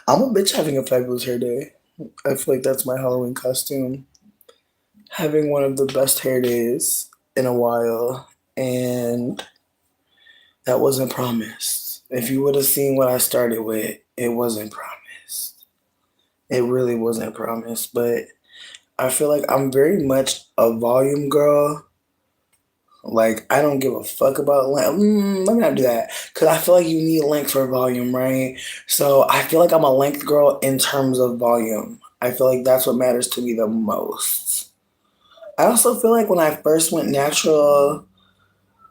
I'm a bitch having a fabulous hair day. I feel like that's my Halloween costume. Having one of the best hair days in a while, and that wasn't promised. If you would have seen what I started with, it wasn't promised. It really wasn't promised, but I feel like I'm very much a volume girl. Like, I don't give a fuck about length. Let me not do that. Because I feel like you need length for volume, right? So I feel like I'm a length girl in terms of volume. I feel like that's what matters to me the most. I also feel like when I first went natural,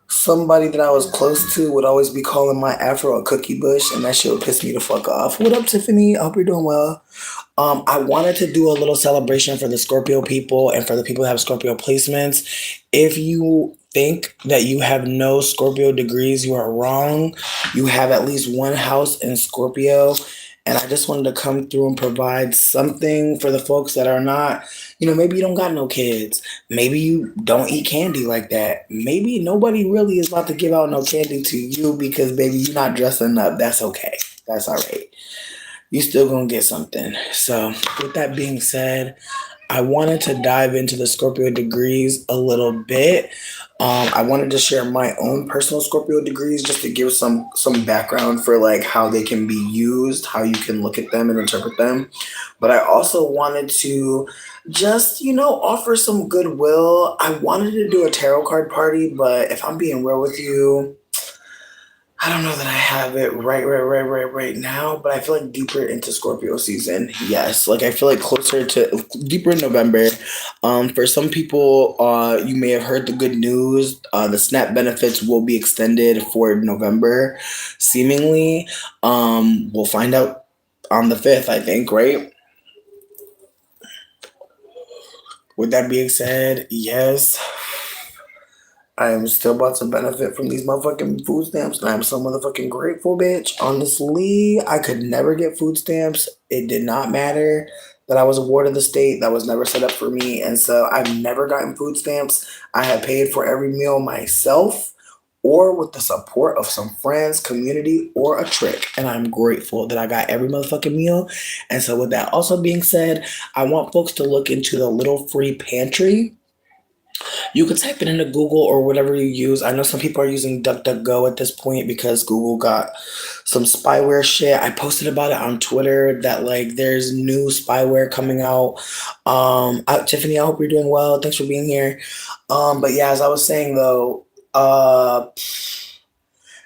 somebody that I was close to would always be calling my afro a cookie bush, and that shit would piss me the fuck off. What up, Tiffany? I hope you're doing well. I wanted to do a little celebration for the Scorpio people and for the people who have Scorpio placements. If you think that you have no Scorpio degrees, you are wrong. You have at least one house in Scorpio. And I just wanted to come through and provide something for the folks that are not, maybe you don't got no kids. Maybe you don't eat candy like that. Maybe nobody really is about to give out no candy to you because, baby, you're not dressing up. That's okay. That's all right. You still gonna get something. So, with that being said, I wanted to dive into the Scorpio degrees a little bit. I wanted to share my own personal Scorpio degrees just to give some background for like how they can be used, how you can look at them and interpret them. But I also wanted to just offer some goodwill. I wanted to do a tarot card party, but if I'm being real with you, I don't know that I have it right now, but I feel like deeper into Scorpio season. Yes, like I feel like closer to deeper in November. For some people, you may have heard the good news. The SNAP benefits will be extended for November, seemingly. We'll find out on the 5th, I think, right? With that being said, yes, I am still about to benefit from these motherfucking food stamps, and I'm so motherfucking grateful, bitch. Honestly, I could never get food stamps. It did not matter that I was a ward of the state. That was never set up for me, and so I've never gotten food stamps. I have paid for every meal myself or with the support of some friends, community, or a trick. And I'm grateful that I got every motherfucking meal. And so, with that also being said, I want folks to look into the Little Free Pantry. You could type it into Google or whatever you use. I know some people are using DuckDuckGo at this point because Google got some spyware shit. I posted about it on Twitter that like there's new spyware coming out. Tiffany, I hope you're doing well. Thanks for being here. But yeah, as I was saying though,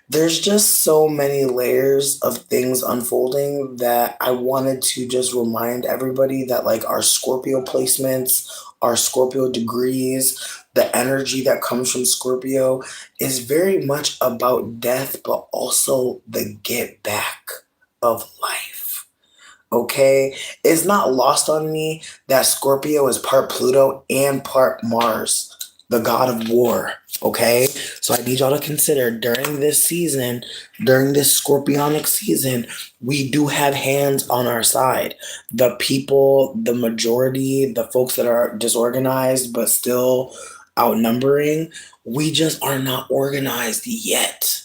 there's just so many layers of things unfolding that I wanted to just remind everybody that like our Scorpio placements, our Scorpio degrees, the energy that comes from Scorpio is very much about death, but also the get back of life. Okay? It's not lost on me that Scorpio is part Pluto and part Mars, the god of war. Okay? So I need y'all to consider during this season, during this scorpionic season, we do have hands on our side. The people, the majority, the folks that are disorganized but still outnumbering, we just are not organized yet.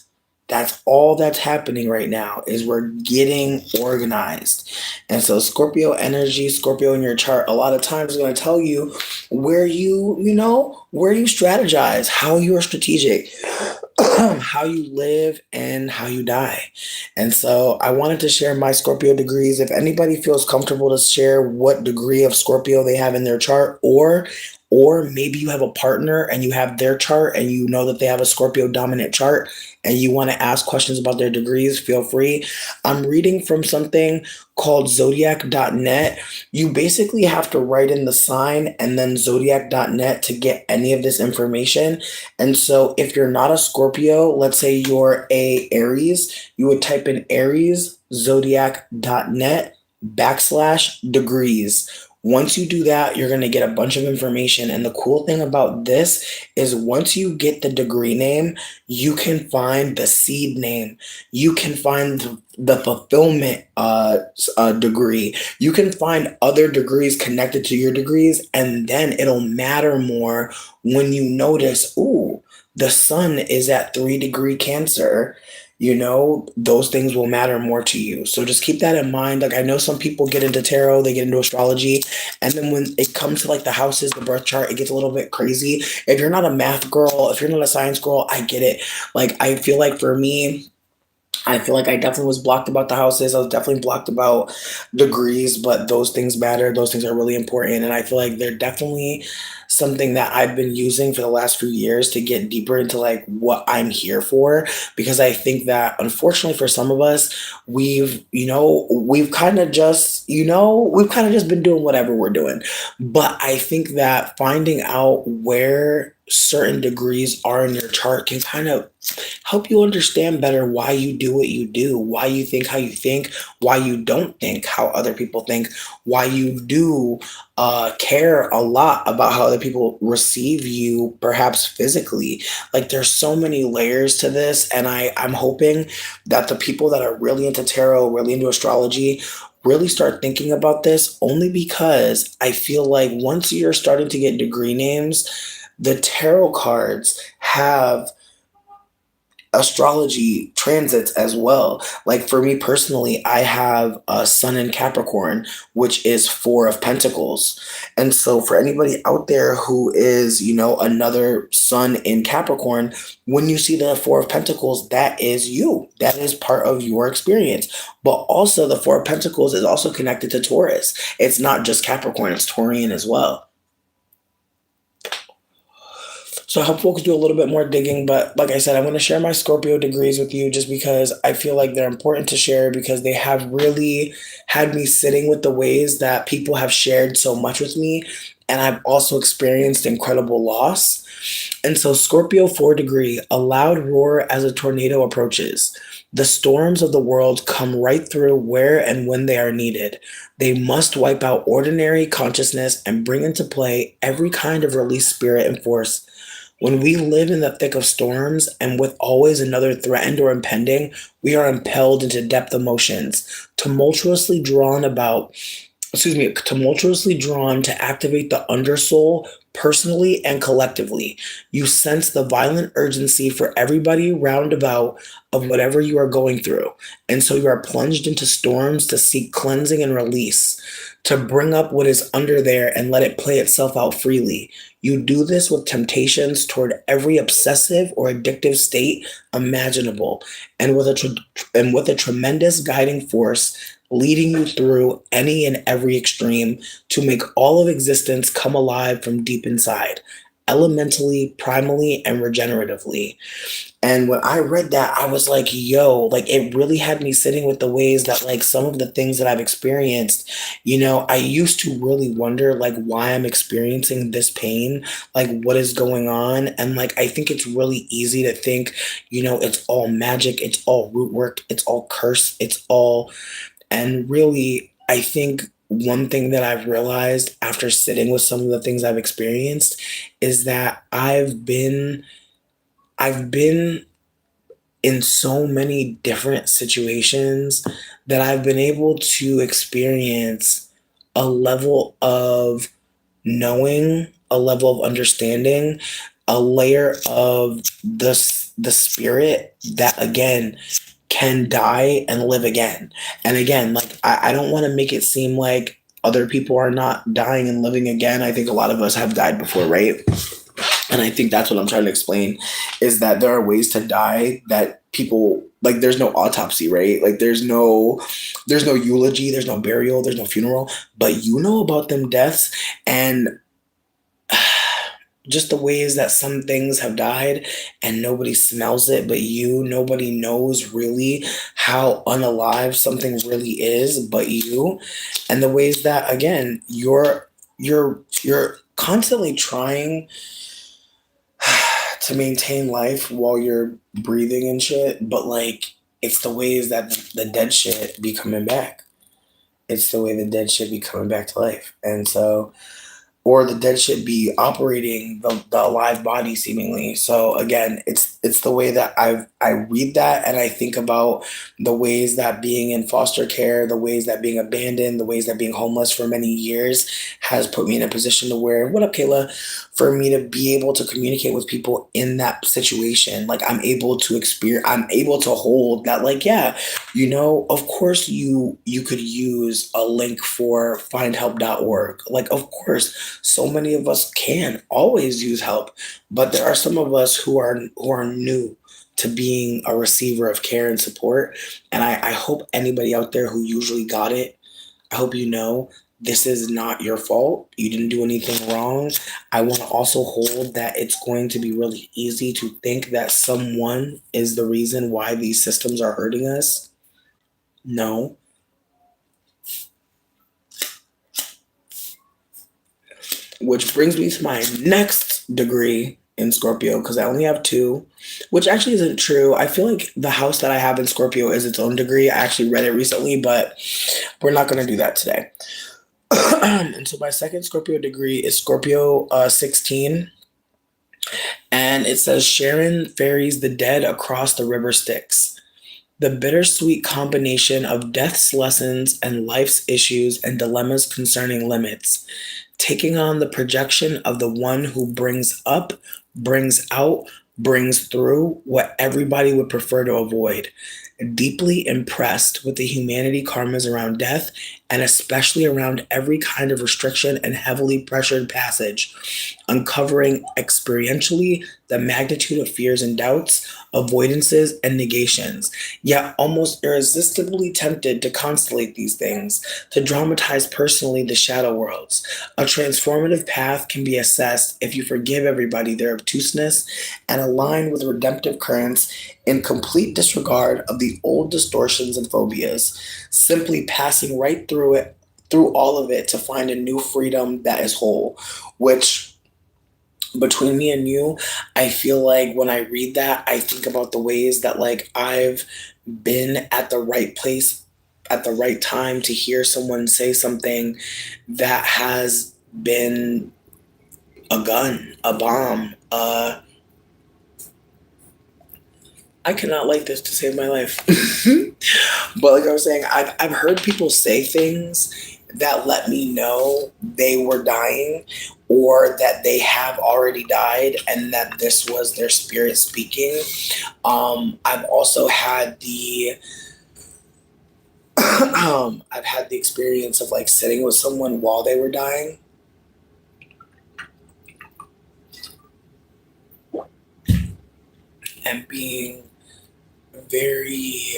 That's all that's happening right now is we're getting organized. And so Scorpio energy, Scorpio in your chart, a lot of times is going to tell you where you strategize, how you are strategic, how you live and how you die. And so I wanted to share my Scorpio degrees. If anybody feels comfortable to share what degree of Scorpio they have in their chart, or maybe you have a partner and you have their chart and you know that they have a Scorpio dominant chart and you want to ask questions about their degrees, feel free. I'm reading from something called zodiac.net. You basically have to write in the sign and then zodiac.net to get any of this information. And so if you're not a Scorpio, let's say you're a Aries, you would type in Aries zodiac.net /degrees. Once you do that, you're going to get a bunch of information. And the cool thing about this is once you get the degree name, you can find the seed name. You can find the fulfillment degree. You can find other degrees connected to your degrees. And then it'll matter more when you notice, ooh, the sun is at 3-degree Cancer. those things will matter more to you. So just keep that in mind. Like, I know some people get into tarot, they get into astrology, and then when it comes to like the houses, the birth chart, it gets a little bit crazy. If you're not a math girl, if you're not a science girl, I get it. Like, I feel like for me, I feel like I definitely was blocked about the houses. I was definitely blocked about degrees, but those things matter. Those things are really important. And I feel like they're definitely something that I've been using for the last few years to get deeper into like what I'm here for. Because I think that unfortunately for some of us, we've kind of just, we've kind of just been doing whatever we're doing. But I think that finding out where certain degrees are in your chart can kind of help you understand better why you do what you do, why you think how you think, why you don't think how other people think, why you do care a lot about how other people receive you, perhaps physically. Like, there's so many layers to this, and I'm hoping that the people that are really into tarot, really into astrology, really start thinking about this, only because I feel like once you're starting to get degree names, the tarot cards have astrology transits as well. Like, for me personally, I have a sun in Capricorn, which is Four of Pentacles. And so for anybody out there who is, another sun in Capricorn, when you see the Four of Pentacles, that is you. That is part of your experience. But also the Four of Pentacles is also connected to Taurus. It's not just Capricorn, it's Taurian as well. So I hope folks do a little bit more digging. But like I said, I'm going to share my Scorpio degrees with you just because I feel like they're important to share because they have really had me sitting with the ways that people have shared so much with me. And I've also experienced incredible loss. And so, Scorpio 4 degree, a loud roar as a tornado approaches. The storms of the world come right through where and when they are needed. They must wipe out ordinary consciousness and bring into play every kind of release spirit and force. When we live in the thick of storms and with always another threatened or impending, we are impelled into depth emotions, tumultuously drawn about tumultuously drawn to activate the undersoul personally and collectively. You sense the violent urgency for everybody roundabout of whatever you are going through. And so you are plunged into storms to seek cleansing and release, to bring up what is under there and let it play itself out freely. You do this with temptations toward every obsessive or addictive state imaginable, and with a tremendous guiding force leading you through any and every extreme to make all of existence come alive from deep inside, elementally, primally, and regeneratively. And when I read that, I was like, yo, like, it really had me sitting with the ways that, like, some of the things that I've experienced, I used to really wonder, like, why I'm experiencing this pain, like, what is going on. And, like, I think it's really easy to think, it's all magic, it's all root work, it's all curse, it's all and really, I think one thing that I've realized after sitting with some of the things I've experienced is that I've been in so many different situations that I've been able to experience a level of knowing, a level of understanding, a layer of the spirit that again can die and live again. And again, like, I don't want to make it seem like other people are not dying and living again. I think a lot of us have died before, right? And I think that's what I'm trying to explain is that there are ways to die that people like there's no autopsy, right? Like, there's no eulogy, there's no burial, there's no funeral, but you know about them deaths. And just the ways that some things have died and nobody smells it but you, nobody knows really how unalive something really is but you. And the ways that again you're constantly trying to maintain life while you're breathing and shit, but like it's the ways that the dead shit be coming back. It's the way the dead shit be coming back to life. And so or the dead should be operating the alive body seemingly. So again, it's the way that I read that and I think about the ways that being in foster care, the ways that being abandoned, the ways that being homeless for many years has put me in a position to where, what up, Kayla? For me to be able to communicate with people in that situation, like I'm able to hold that, like, yeah, of course you could use a link for findhelp.org. Like, of course, so many of us can always use help, but there are some of us who are new to being a receiver of care and support. And I hope anybody out there who usually got it, I hope you know this is not your fault. You didn't do anything wrong. I want to also hold that it's going to be really easy to think that someone is the reason why these systems are hurting us. No. Which brings me to my next degree in Scorpio, because I only have two, which actually isn't true. I feel like the house that I have in Scorpio is its own degree. I actually read it recently, but we're not going to do that today. And so my second Scorpio degree is Scorpio 16. And it says Sharon ferries the dead across the river Styx. The bittersweet combination of death's lessons and life's issues and dilemmas concerning limits, taking on the projection of the one who brings up, brings out, brings through what everybody would prefer to avoid. Deeply impressed with the humanity karmas around death, and especially around every kind of restriction and heavily pressured passage, uncovering experientially the magnitude of fears and doubts, avoidances and negations, yet almost irresistibly tempted to constellate these things, to dramatize personally the shadow worlds. A transformative path can be assessed if you forgive everybody their obtuseness and align with redemptive currents in complete disregard of the old distortions and phobias, simply passing right through all of it to find a new freedom that is whole, which between me and you, I feel like when I read that, I think about the ways that like I've been at the right place at the right time to hear someone say something that has been a gun, a bomb, I cannot like this to save my life. But like I was saying, I've heard people say things that let me know they were dying or that they have already died and that this was their spirit speaking. I've also had the I've had the experience of like sitting with someone while they were dying and being very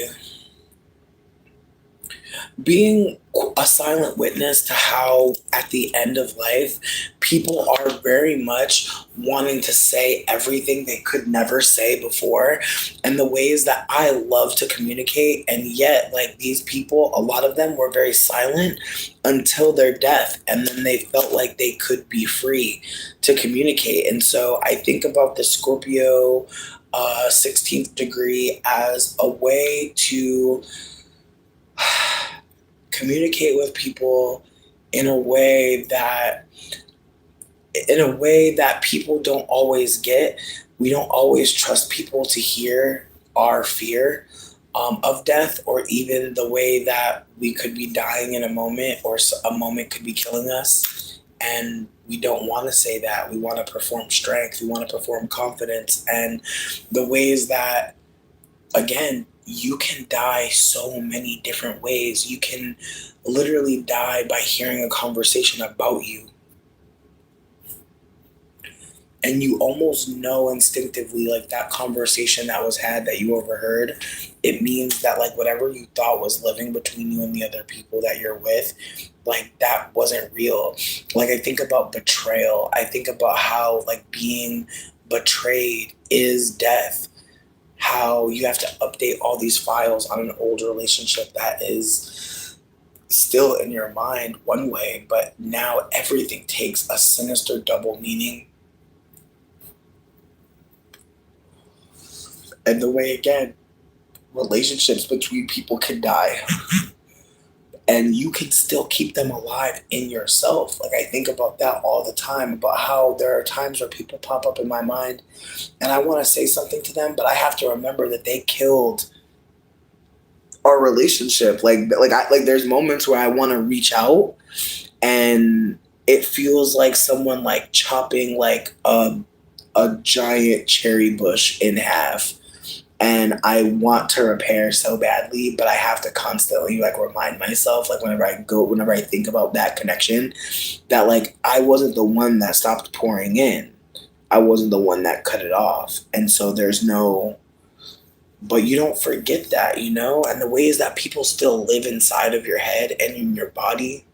being a silent witness to how at the end of life people are very much wanting to say everything they could never say before, and the ways that I love to communicate, and yet like these people, a lot of them were very silent until their death, and then they felt like they could be free to communicate. And so I think about the Scorpio 16th degree as a way to communicate with people in a way that people don't always get. We don't always trust people to hear our fear of death, or even the way that we could be dying in a moment, or a moment could be killing us, and we don't want to say that. We want to perform strength, we want to perform confidence, and the ways that, again, you can die so many different ways. You can literally die by hearing a conversation about you. And you almost know instinctively, like that conversation that was had that you overheard, it means that like whatever you thought was living between you and the other people that you're with, like that wasn't real. Like I think about betrayal. I think about how like being betrayed is death, how you have to update all these files on an old relationship that is still in your mind one way, but now everything takes a sinister double meaning. And the way, again, relationships between people can die. and you can still keep them alive in yourself. Like I think about that all the time, about how there are times where people pop up in my mind and I want to say something to them, but I have to remember that they killed our relationship. Like there's moments where I want to reach out and it feels like someone like chopping like a giant cherry bush in half, and I want to repair so badly, but I have to constantly like remind myself, like whenever I think about that connection, that like I wasn't the one that stopped pouring in. I wasn't the one that cut it off. And so there's no, but you don't forget that, you know? And the ways that people still live inside of your head and in your body.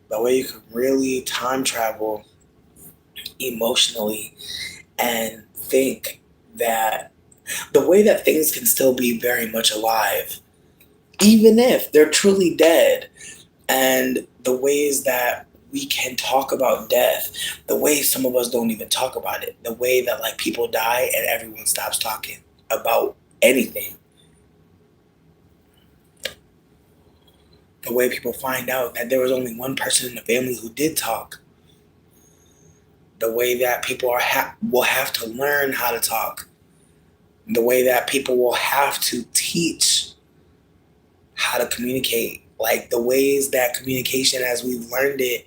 The way you can really time travel emotionally and think that the way that things can still be very much alive, even if they're truly dead, and the ways that we can talk about death, the way some of us don't even talk about it, the way that like people die and everyone stops talking about anything, the way people find out that there was only one person in the family who did talk, the way that people will have to learn how to talk, the way that people will have to teach how to communicate, like the ways that communication as we've learned it.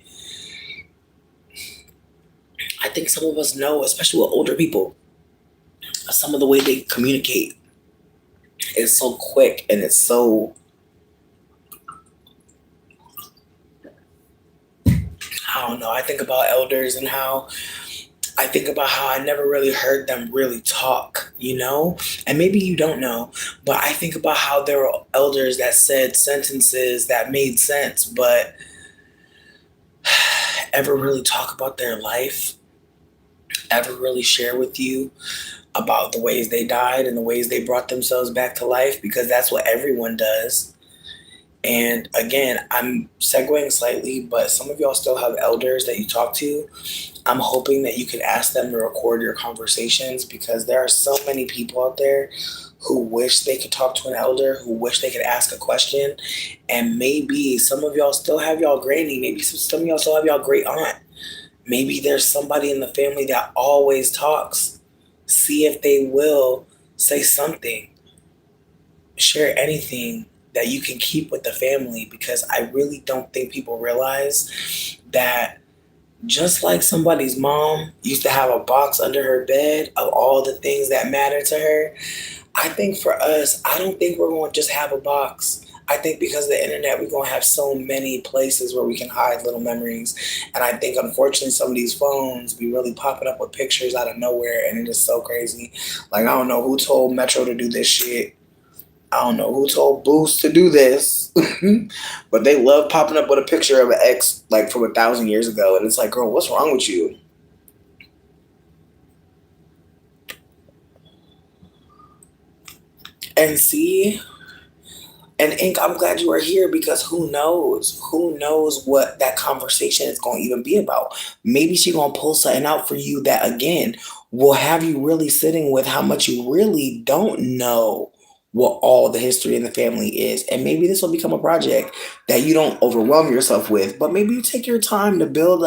I think some of us know, especially with older people, some of the way they communicate is so quick and it's so, I don't know. I think about elders and how I think about how I never really heard them really talk, you know? And maybe you don't know, but I think about how there were elders that said sentences that made sense, but ever really talk about their life, ever really share with you about the ways they died and the ways they brought themselves back to life, because that's what everyone does. And again, I'm segueing slightly, but some of y'all still have elders that you talk to. I'm hoping that you can ask them to record your conversations, because there are so many people out there who wish they could talk to an elder, who wish they could ask a question. And maybe some of y'all still have y'all granny, maybe some of y'all still have y'all great aunt. Maybe there's somebody in the family that always talks. See if they will say something, share anything that you can keep with the family, because I really don't think people realize that just like somebody's mom used to have a box under her bed of all the things that matter to her, I think for us, I don't think we're going to just have a box. I think because of the internet, we're going to have so many places where we can hide little memories. And I think, unfortunately, some of these phones be really popping up with pictures out of nowhere. And it is so crazy. Like, I don't know who told Metro to do this shit. I don't know who told Boost to do this. But they love popping up with a picture of an ex, like, from 1,000 years ago. And it's like, girl, what's wrong with you? And see, and Ink, I'm glad you are here, because who knows? Who knows what that conversation is going to even be about? Maybe she's going to pull something out for you that, again, will have you really sitting with how much you really don't know what all the history in the family is. And maybe this will become a project that you don't overwhelm yourself with, but maybe you take your time to build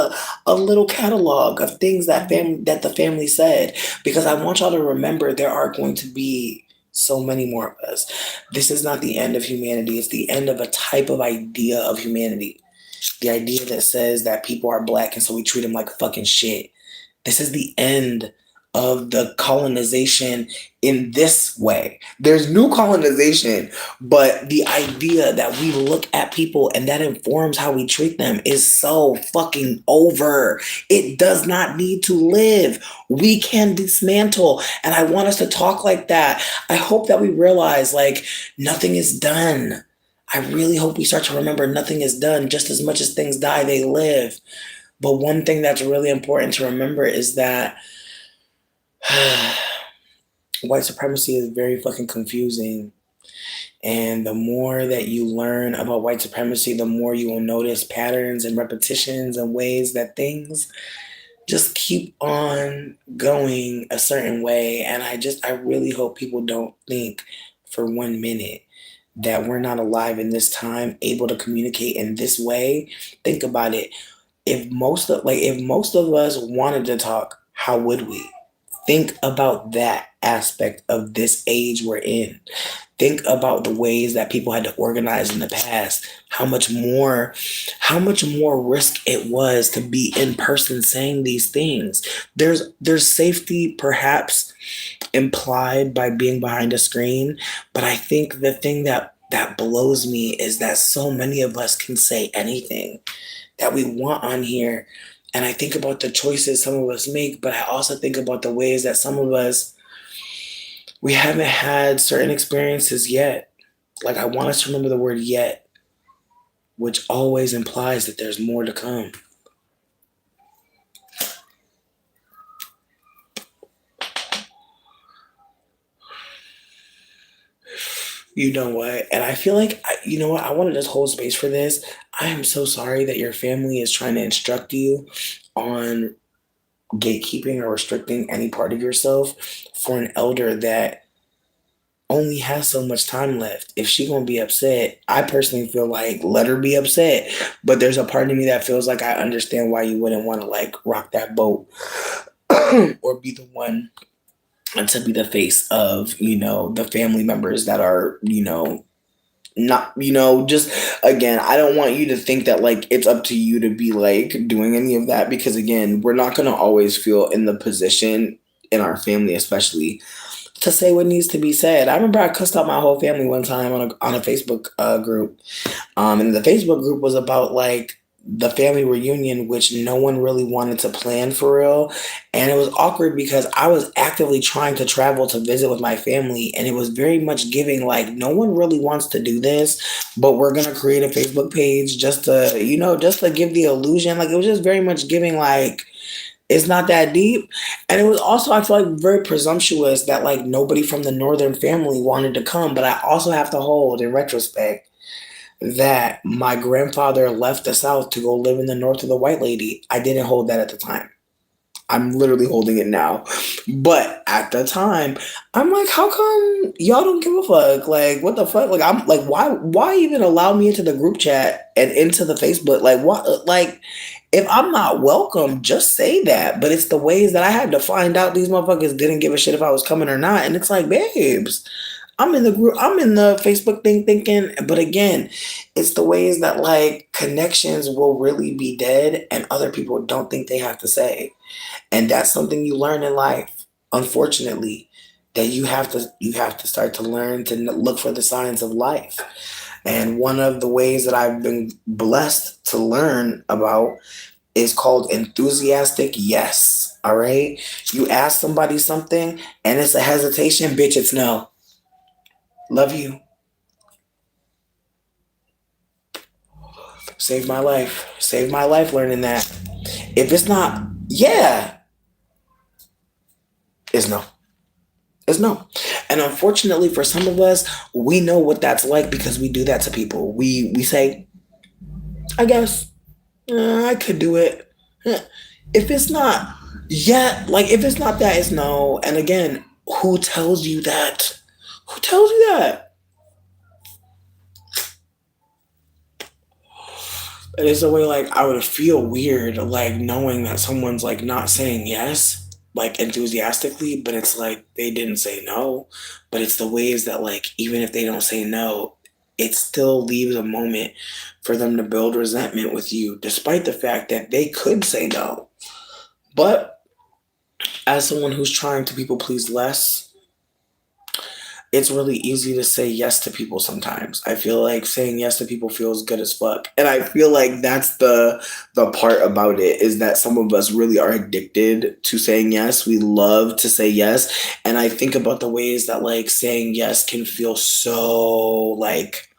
a little catalog of things that the family said. Because I want y'all to remember there are going to be so many more of us. This is not the end of humanity. It's the end of a type of idea of humanity. The idea that says that people are black and so we treat them like fucking shit. This is the end of the colonization in this way. There's new colonization, but the idea that we look at people and that informs how we treat them is so fucking over. It does not need to live. We can dismantle. And I want us to talk like that. I hope that we realize like nothing is done. I really hope we start to remember nothing is done. Just as much as things die, they live. But one thing that's really important to remember is that white supremacy is very fucking confusing. And the more that you learn about white supremacy, the more you will notice patterns and repetitions and ways that things just keep on going a certain way. And I really hope people don't think for 1 minute that we're not alive in this time, able to communicate in this way. Think about it. If most of us wanted to talk, how would we? Think about that aspect of this age we're in. Think about the ways that people had to organize in the past. How much more risk it was to be in person saying these things. There's safety perhaps implied by being behind a screen, but I think the thing that blows me is that so many of us can say anything that we want on here. And I think about the choices some of us make, but I also think about the ways that some of us we haven't had certain experiences yet. Like I want us to remember the word yet, which always implies that there's more to come. You know what? And I feel like, you know what? I want to just hold space for this. I am so sorry that your family is trying to instruct you on gatekeeping or restricting any part of yourself for an elder that only has so much time left. If she gonna be upset, I personally feel like let her be upset. But there's a part of me that feels like I understand why you wouldn't want to like rock that boat or be the one to be the face of, the family members that are, not, just again, I don't want you to think that like it's up to you to be like doing any of that because again, we're not gonna always feel in the position in our family, especially to say what needs to be said. I remember I cussed out my whole family one time on a Facebook group. And the Facebook group was about like the family reunion, which no one really wanted to plan for real. And it was awkward because I was actively trying to travel to visit with my family. And it was very much giving like, no one really wants to do this, but we're going to create a Facebook page just to, just to give the illusion. Like it was just very much giving like, it's not that deep. And it was also, I feel like, very presumptuous that like nobody from the northern family wanted to come. But I also have to hold in retrospect that my grandfather left the South to go live in the North with a white lady. I didn't hold that at the time. I'm literally holding it now. But at the time, I'm like, how come y'all don't give a fuck? Like, what the fuck? Like, I'm like, why even allow me into the group chat and into the Facebook? Like, what? Like, if I'm not welcome, just say that. But it's the ways that I had to find out these motherfuckers didn't give a shit if I was coming or not. And it's like, babes, I'm in the group, I'm in the Facebook thing thinking, but again, it's the ways that like connections will really be dead and other people don't think they have to say. And that's something you learn in life, unfortunately, that you have to start to learn to look for the signs of life. And one of the ways that I've been blessed to learn about is called enthusiastic yes. All right. You ask somebody something and it's a hesitation, bitch, it's no. Love you. Saved my life. Saved my life learning that. If it's not, yeah, it's no. It's no. And unfortunately for some of us, we know what that's like because we do that to people. We say, I guess I could do it. If it's not, yeah, like if it's not that, it's no. And again, who tells you that? Who tells you that? It's a way like I would feel weird like knowing that someone's like not saying yes like enthusiastically, but it's like they didn't say no. But it's the ways that like even if they don't say no, it still leaves a moment for them to build resentment with you despite the fact that they could say no. But as someone who's trying to people please less, it's really easy to say yes to people sometimes. I feel like saying yes to people feels good as fuck. And I feel like that's the part about it is that some of us really are addicted to saying yes. We love to say yes. And I think about the ways that like saying yes can feel so like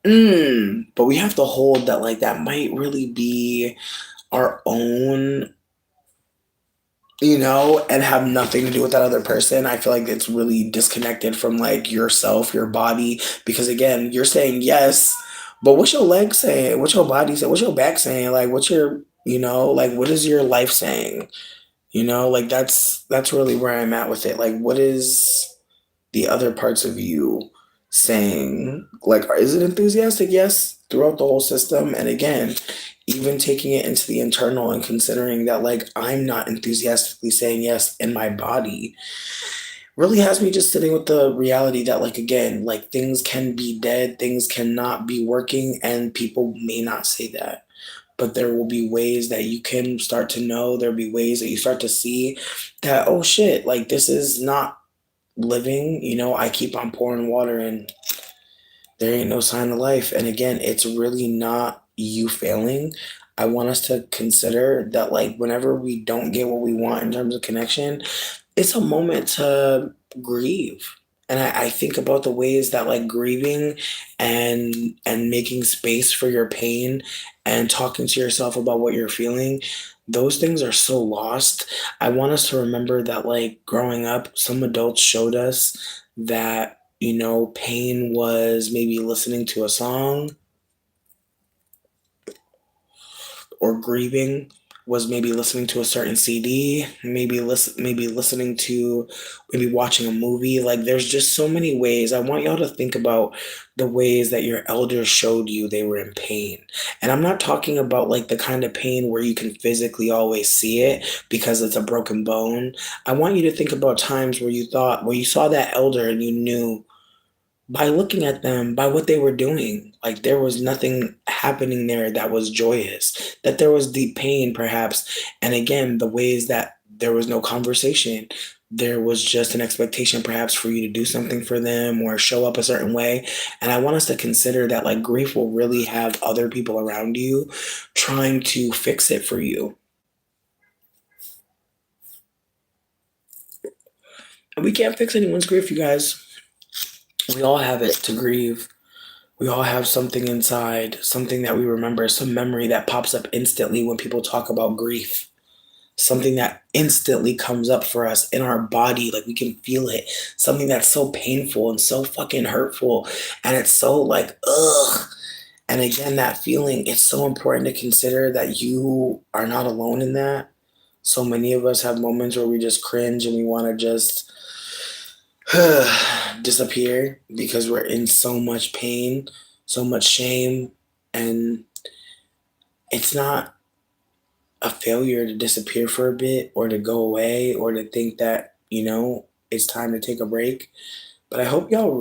but we have to hold that like that might really be our own and have nothing to do with that other person. I feel like it's really disconnected from like yourself, your body, because again, you're saying yes, but what's your leg saying? What's your body saying? What's your back saying? Like, what's your You know, like what is your life saying? You know, like that's really where I'm at with it. Like what is the other parts of you saying? Like is it enthusiastic? Yes, throughout the whole system. And again, even taking it into the internal and considering that like I'm not enthusiastically saying yes in my body really has me just sitting with the reality that like again, like things can be dead, things cannot be working, and people may not say that, but there will be ways that you can start to know, there'll be ways that you start to see that, oh shit, like this is not living. You know, I keep on pouring water and there ain't no sign of life. And again, it's really not you failing. I want us to consider that like whenever we don't get what we want in terms of connection, it's a moment to grieve. And I think about the ways that like grieving and making space for your pain and talking to yourself about what you're feeling, those things are so lost. I want us to remember that like growing up, some adults showed us that, you know, pain was maybe listening to a song, or grieving was maybe listening to a certain CD, maybe listening to, maybe watching a movie. Like there's just so many ways. I want y'all to think about the ways that your elders showed you they were in pain. And I'm not talking about like the kind of pain where you can physically always see it because it's a broken bone. I want you to think about times where you saw that elder and you knew by looking at them, by what they were doing, like there was nothing happening there that was joyous, that there was deep pain, perhaps. And again, the ways that there was no conversation, there was just an expectation, perhaps, for you to do something for them or show up a certain way. And I want us to consider that, like, grief will really have other people around you trying to fix it for you. And we can't fix anyone's grief, you guys. We all have it to grieve. We all have something inside, something that we remember, some memory that pops up instantly when people talk about grief. Something that instantly comes up for us in our body, like we can feel it. Something that's so painful and so fucking hurtful. And it's so like, ugh. And again, that feeling, it's so important to consider that you are not alone in that. So many of us have moments where we just cringe and we want to just disappear because we're in so much pain, so much shame, and it's not a failure to disappear for a bit or to go away or to think that, you know, it's time to take a break. But I hope y'all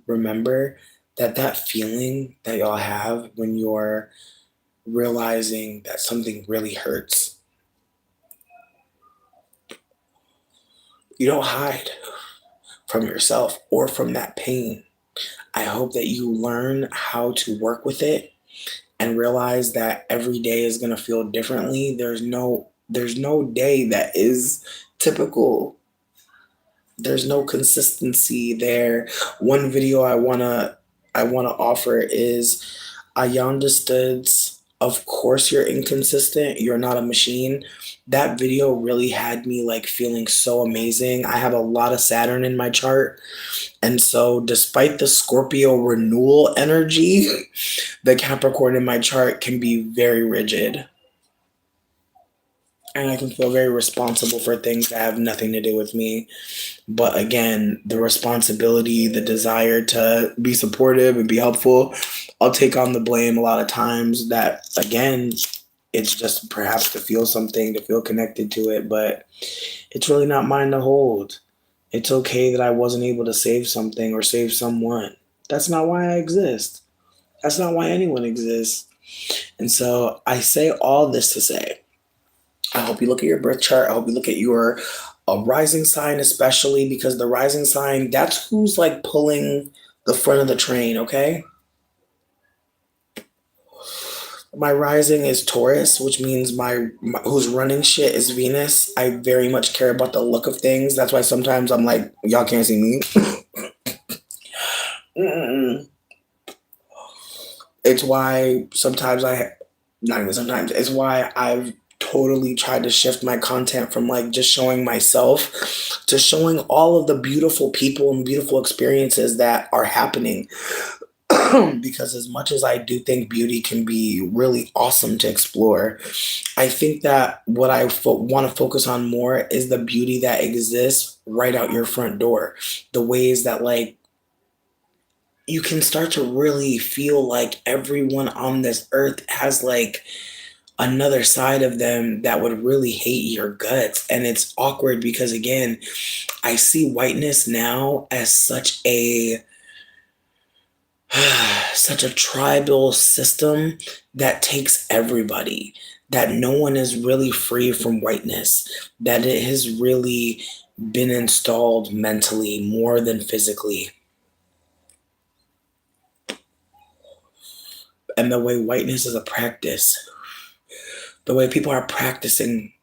remember that that feeling that y'all have when you're realizing that something really hurts. You don't hide from yourself or from that pain. I hope that you learn how to work with it and realize that every day is going to feel differently. There's no day that is typical. There's no consistency there. One video I want to offer is I understood, of course you're inconsistent, you're not a machine. That video really had me like feeling so amazing. I have a lot of Saturn in my chart, and so despite the Scorpio renewal energy, the Capricorn in my chart can be very rigid. And I can feel very responsible for things that have nothing to do with me. But again, the responsibility, the desire to be supportive and be helpful, I'll take on the blame a lot of times. That, again, it's just perhaps to feel something, to feel connected to it, but it's really not mine to hold. It's okay that I wasn't able to save something or save someone. That's not why I exist. That's not why anyone exists. And so I say all this to say, I hope you look at your birth chart. I hope you look at your rising sign, especially because the rising sign, that's who's like pulling the front of the train, okay? My rising is Taurus, which means my who's running shit is Venus. I very much care about the look of things. That's why sometimes I'm like, y'all can't see me. Mm-mm. It's why sometimes not even sometimes, it's why I've totally tried to shift my content from like just showing myself to showing all of the beautiful people and beautiful experiences that are happening Because as much as I do think beauty can be really awesome to explore, I think that what I want to focus on more is the beauty that exists right out your front door. The ways that, like, you can start to really feel like everyone on this earth has, like, another side of them that would really hate your guts. And it's awkward because, again, I see whiteness now as such a tribal system that takes everybody, that no one is really free from whiteness, that it has really been installed mentally more than physically. And the way whiteness is a practice, the way people are practicing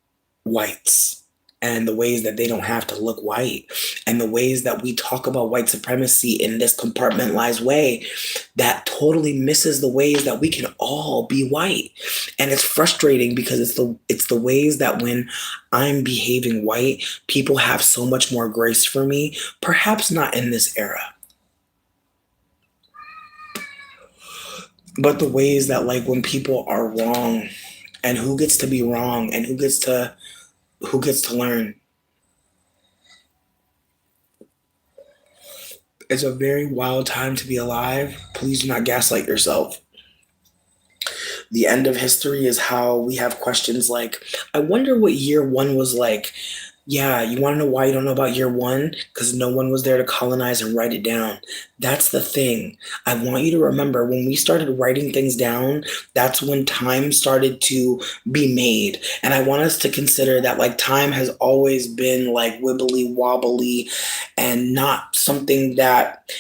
whites, and the ways that they don't have to look white, and the ways that we talk about white supremacy in this compartmentalized way that totally misses the ways that we can all be white. And it's frustrating because it's the ways that when I'm behaving white, people have so much more grace for me. Perhaps not in this era, but the ways that, like, when people are wrong, and who gets to be wrong, and who gets to learn. It's a very wild time to be alive. Please do not gaslight yourself. The end of history is how we have questions like, I wonder what year one was like. Yeah, you want to know why you don't know about year one? Because no one was there to colonize and write it down. That's the thing. I want you to remember when we started writing things down, that's when time started to be made. And I want us to consider that, like, time has always been like wibbly wobbly and not something that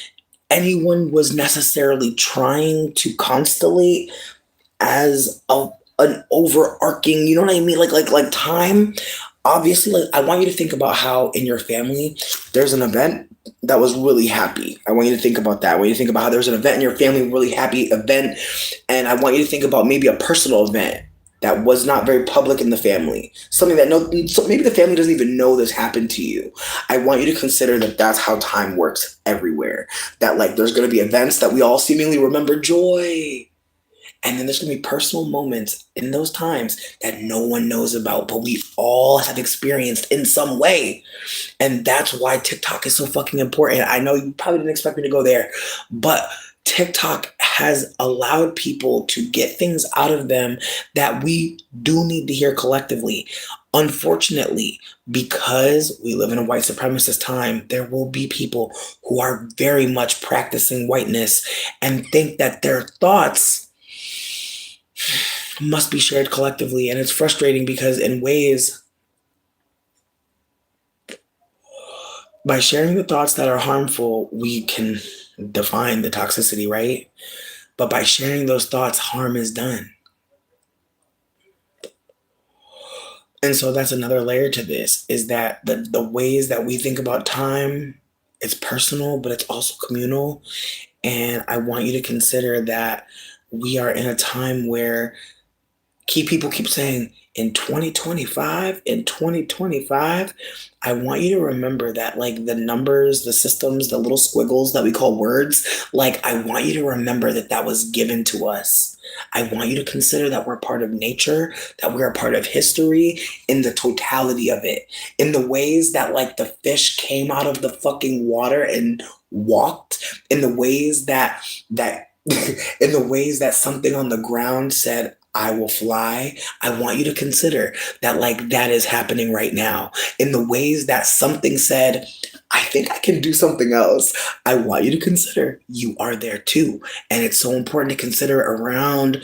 anyone was necessarily trying to constellate as an overarching, you know what I mean? Like time. Obviously, like, I want you to think about how in your family there's an event that was really happy. I want you to think about that. I want you to think about how there's an event in your family, really happy event, and I want you to think about maybe a personal event that was not very public in the family, something that so maybe the family doesn't even know this happened to you. I want you to consider that that's how time works everywhere. That, like, there's going to be events that we all seemingly remember joy, and then there's going to be personal moments in those times that no one knows about, but we all have experienced in some way. And that's why TikTok is so fucking important. I know you probably didn't expect me to go there, but TikTok has allowed people to get things out of them that we do need to hear collectively. Unfortunately, because we live in a white supremacist time, there will be people who are very much practicing whiteness and think that their thoughts must be shared collectively. And it's frustrating because, in ways, by sharing the thoughts that are harmful, we can define the toxicity, right? But by sharing those thoughts, harm is done. And so that's another layer to this, is that the ways that we think about time, it's personal, but it's also communal. And I want you to consider that we are in a time where people keep saying in 2025, I want you to remember that, like, the numbers, the systems, the little squiggles that we call words, like, I want you to remember that that was given to us. I want you to consider that we're part of nature, that we're a part of history in the totality of it, in the ways that, like, the fish came out of the fucking water and walked, in the ways that in the ways that something on the ground said, I will fly. I want you to consider that, like, that is happening right now. In the ways that something said, I think I can do something else. I want you to consider you are there too. And it's so important to consider around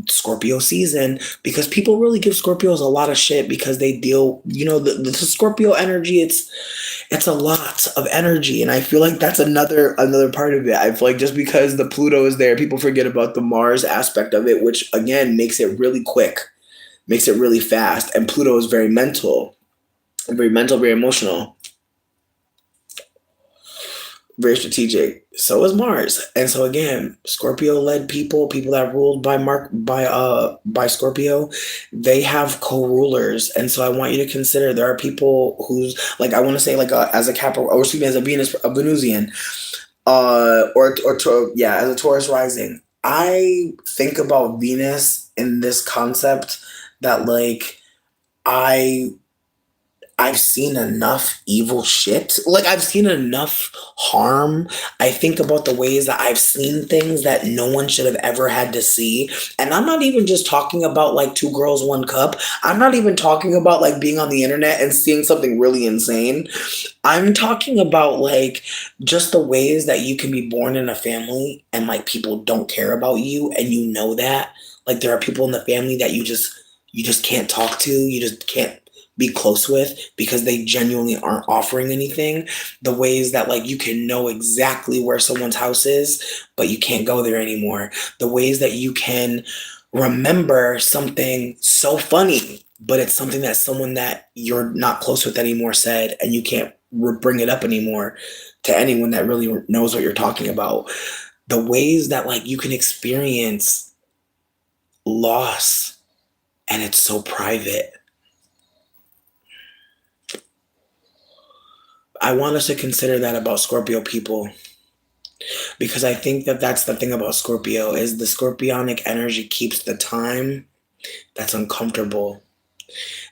Scorpio season, because people really give Scorpios a lot of shit because they deal, the Scorpio energy, it's a lot of energy. And I feel like that's another part of it. I feel like just because the Pluto is there, people forget about the Mars aspect of it, which again makes it really quick, makes it really fast. And Pluto is very mental, very emotional, very strategic. So is Mars. And so again, Scorpio led people that ruled by Scorpio, they have co-rulers. And so I want you to consider there are people who's, like, I want to say, like, as a Capricorn, or excuse me, as a Venusian, Yeah, as a Taurus rising, I think about Venus in this concept that like I I've seen enough evil shit. Like I've seen enough harm. I think about the ways that I've seen things that no one should have ever had to see. And I'm not even just talking about like two girls, one cup. I'm not even talking about like being on the internet and seeing something really insane. I'm talking about like just the ways that you can be born in a family and like people don't care about you and you know that. Like there are people in the family that you just can't talk to, you just can't be close with because they genuinely aren't offering anything. The ways that like you can know exactly where someone's house is, but you can't go there anymore. The ways that you can remember something so funny, but it's something that someone that you're not close with anymore said, and you can't bring it up anymore to anyone that really knows what you're talking about. The ways that like you can experience loss and it's so private. I want us to consider that about Scorpio people because I think that that's the thing about Scorpio is the scorpionic energy keeps the time that's uncomfortable,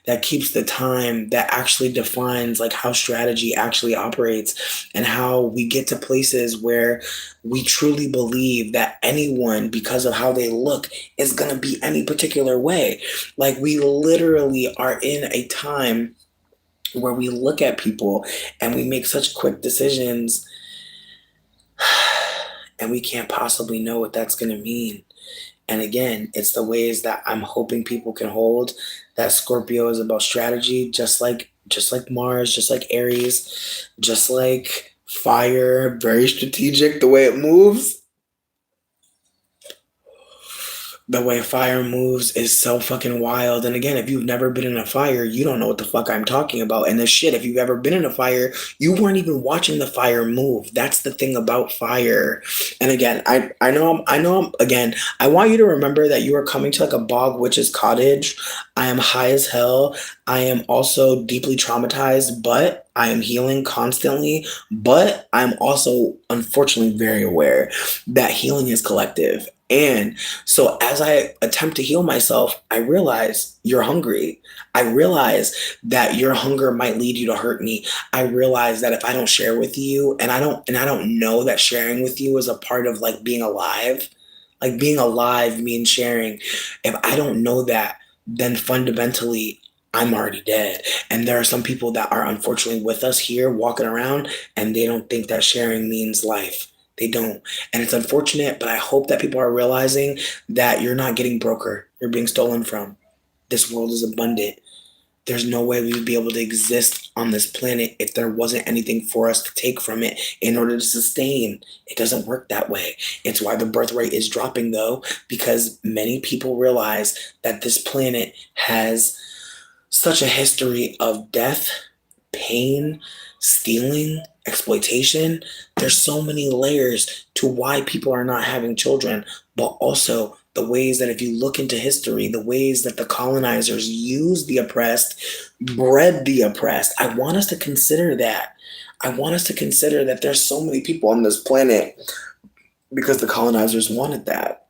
that keeps the time that actually defines like how strategy actually operates and how we get to places where we truly believe that anyone because of how they look is going to be any particular way. Like we literally are in a time where we look at people and we make such quick decisions and we can't possibly know what that's going to mean. And again, it's the ways that I'm hoping people can hold that Scorpio is about strategy, just like Mars, just like Aries, just like fire, very strategic the way it moves. The way fire moves is so fucking wild. And again, if you've never been in a fire, you don't know what the fuck I'm talking about. And this shit, if you've ever been in a fire, you weren't even watching the fire move. That's the thing about fire. And again, again, I want you to remember that you are coming to like a bog witch's cottage. I am high as hell. I am also deeply traumatized, but I am healing constantly. But I'm also unfortunately very aware that healing is collective. And so as I attempt to heal myself, I realize you're hungry. I realize that your hunger might lead you to hurt me. I realize that if I don't share with you and I don't know that sharing with you is a part of like being alive, like being alive means sharing. If I don't know that, then fundamentally I'm already dead. And there are some people that are unfortunately with us here walking around and they don't think that sharing means life. They don't. And it's unfortunate, but I hope that people are realizing that you're not getting broker. You're being stolen from. This world is abundant. There's no way we would be able to exist on this planet if there wasn't anything for us to take from it in order to sustain. It doesn't work that way. It's why the birth rate is dropping, though, because many people realize that this planet has such a history of death, pain, stealing, exploitation. There's so many layers to why people are not having children, but also the ways that if you look into history, the ways that the colonizers used the oppressed, bred the oppressed. I want us to consider that. I want us to consider that there's so many people on this planet because the colonizers wanted that.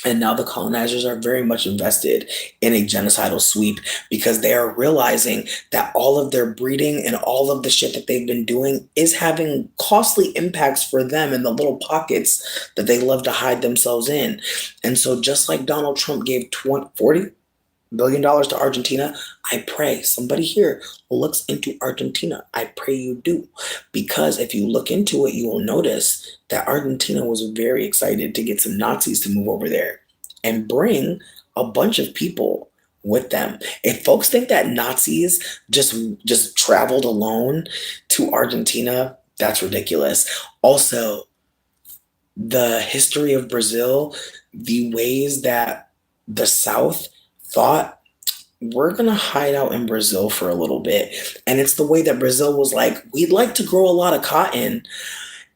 And now the colonizers are very much invested in a genocidal sweep because they are realizing that all of their breeding and all of the shit that they've been doing is having costly impacts for them in the little pockets that they love to hide themselves in. And so just like Donald Trump gave 40 billion dollars to Argentina, I pray somebody here looks into Argentina. I pray you do. Because if you look into it, you will notice that Argentina was very excited to get some Nazis to move over there and bring a bunch of people with them. If folks think that Nazis just traveled alone to Argentina, that's ridiculous. Also, the history of Brazil, the ways that the South thought we're going to hide out in Brazil for a little bit. And it's the way that Brazil was like, we'd like to grow a lot of cotton.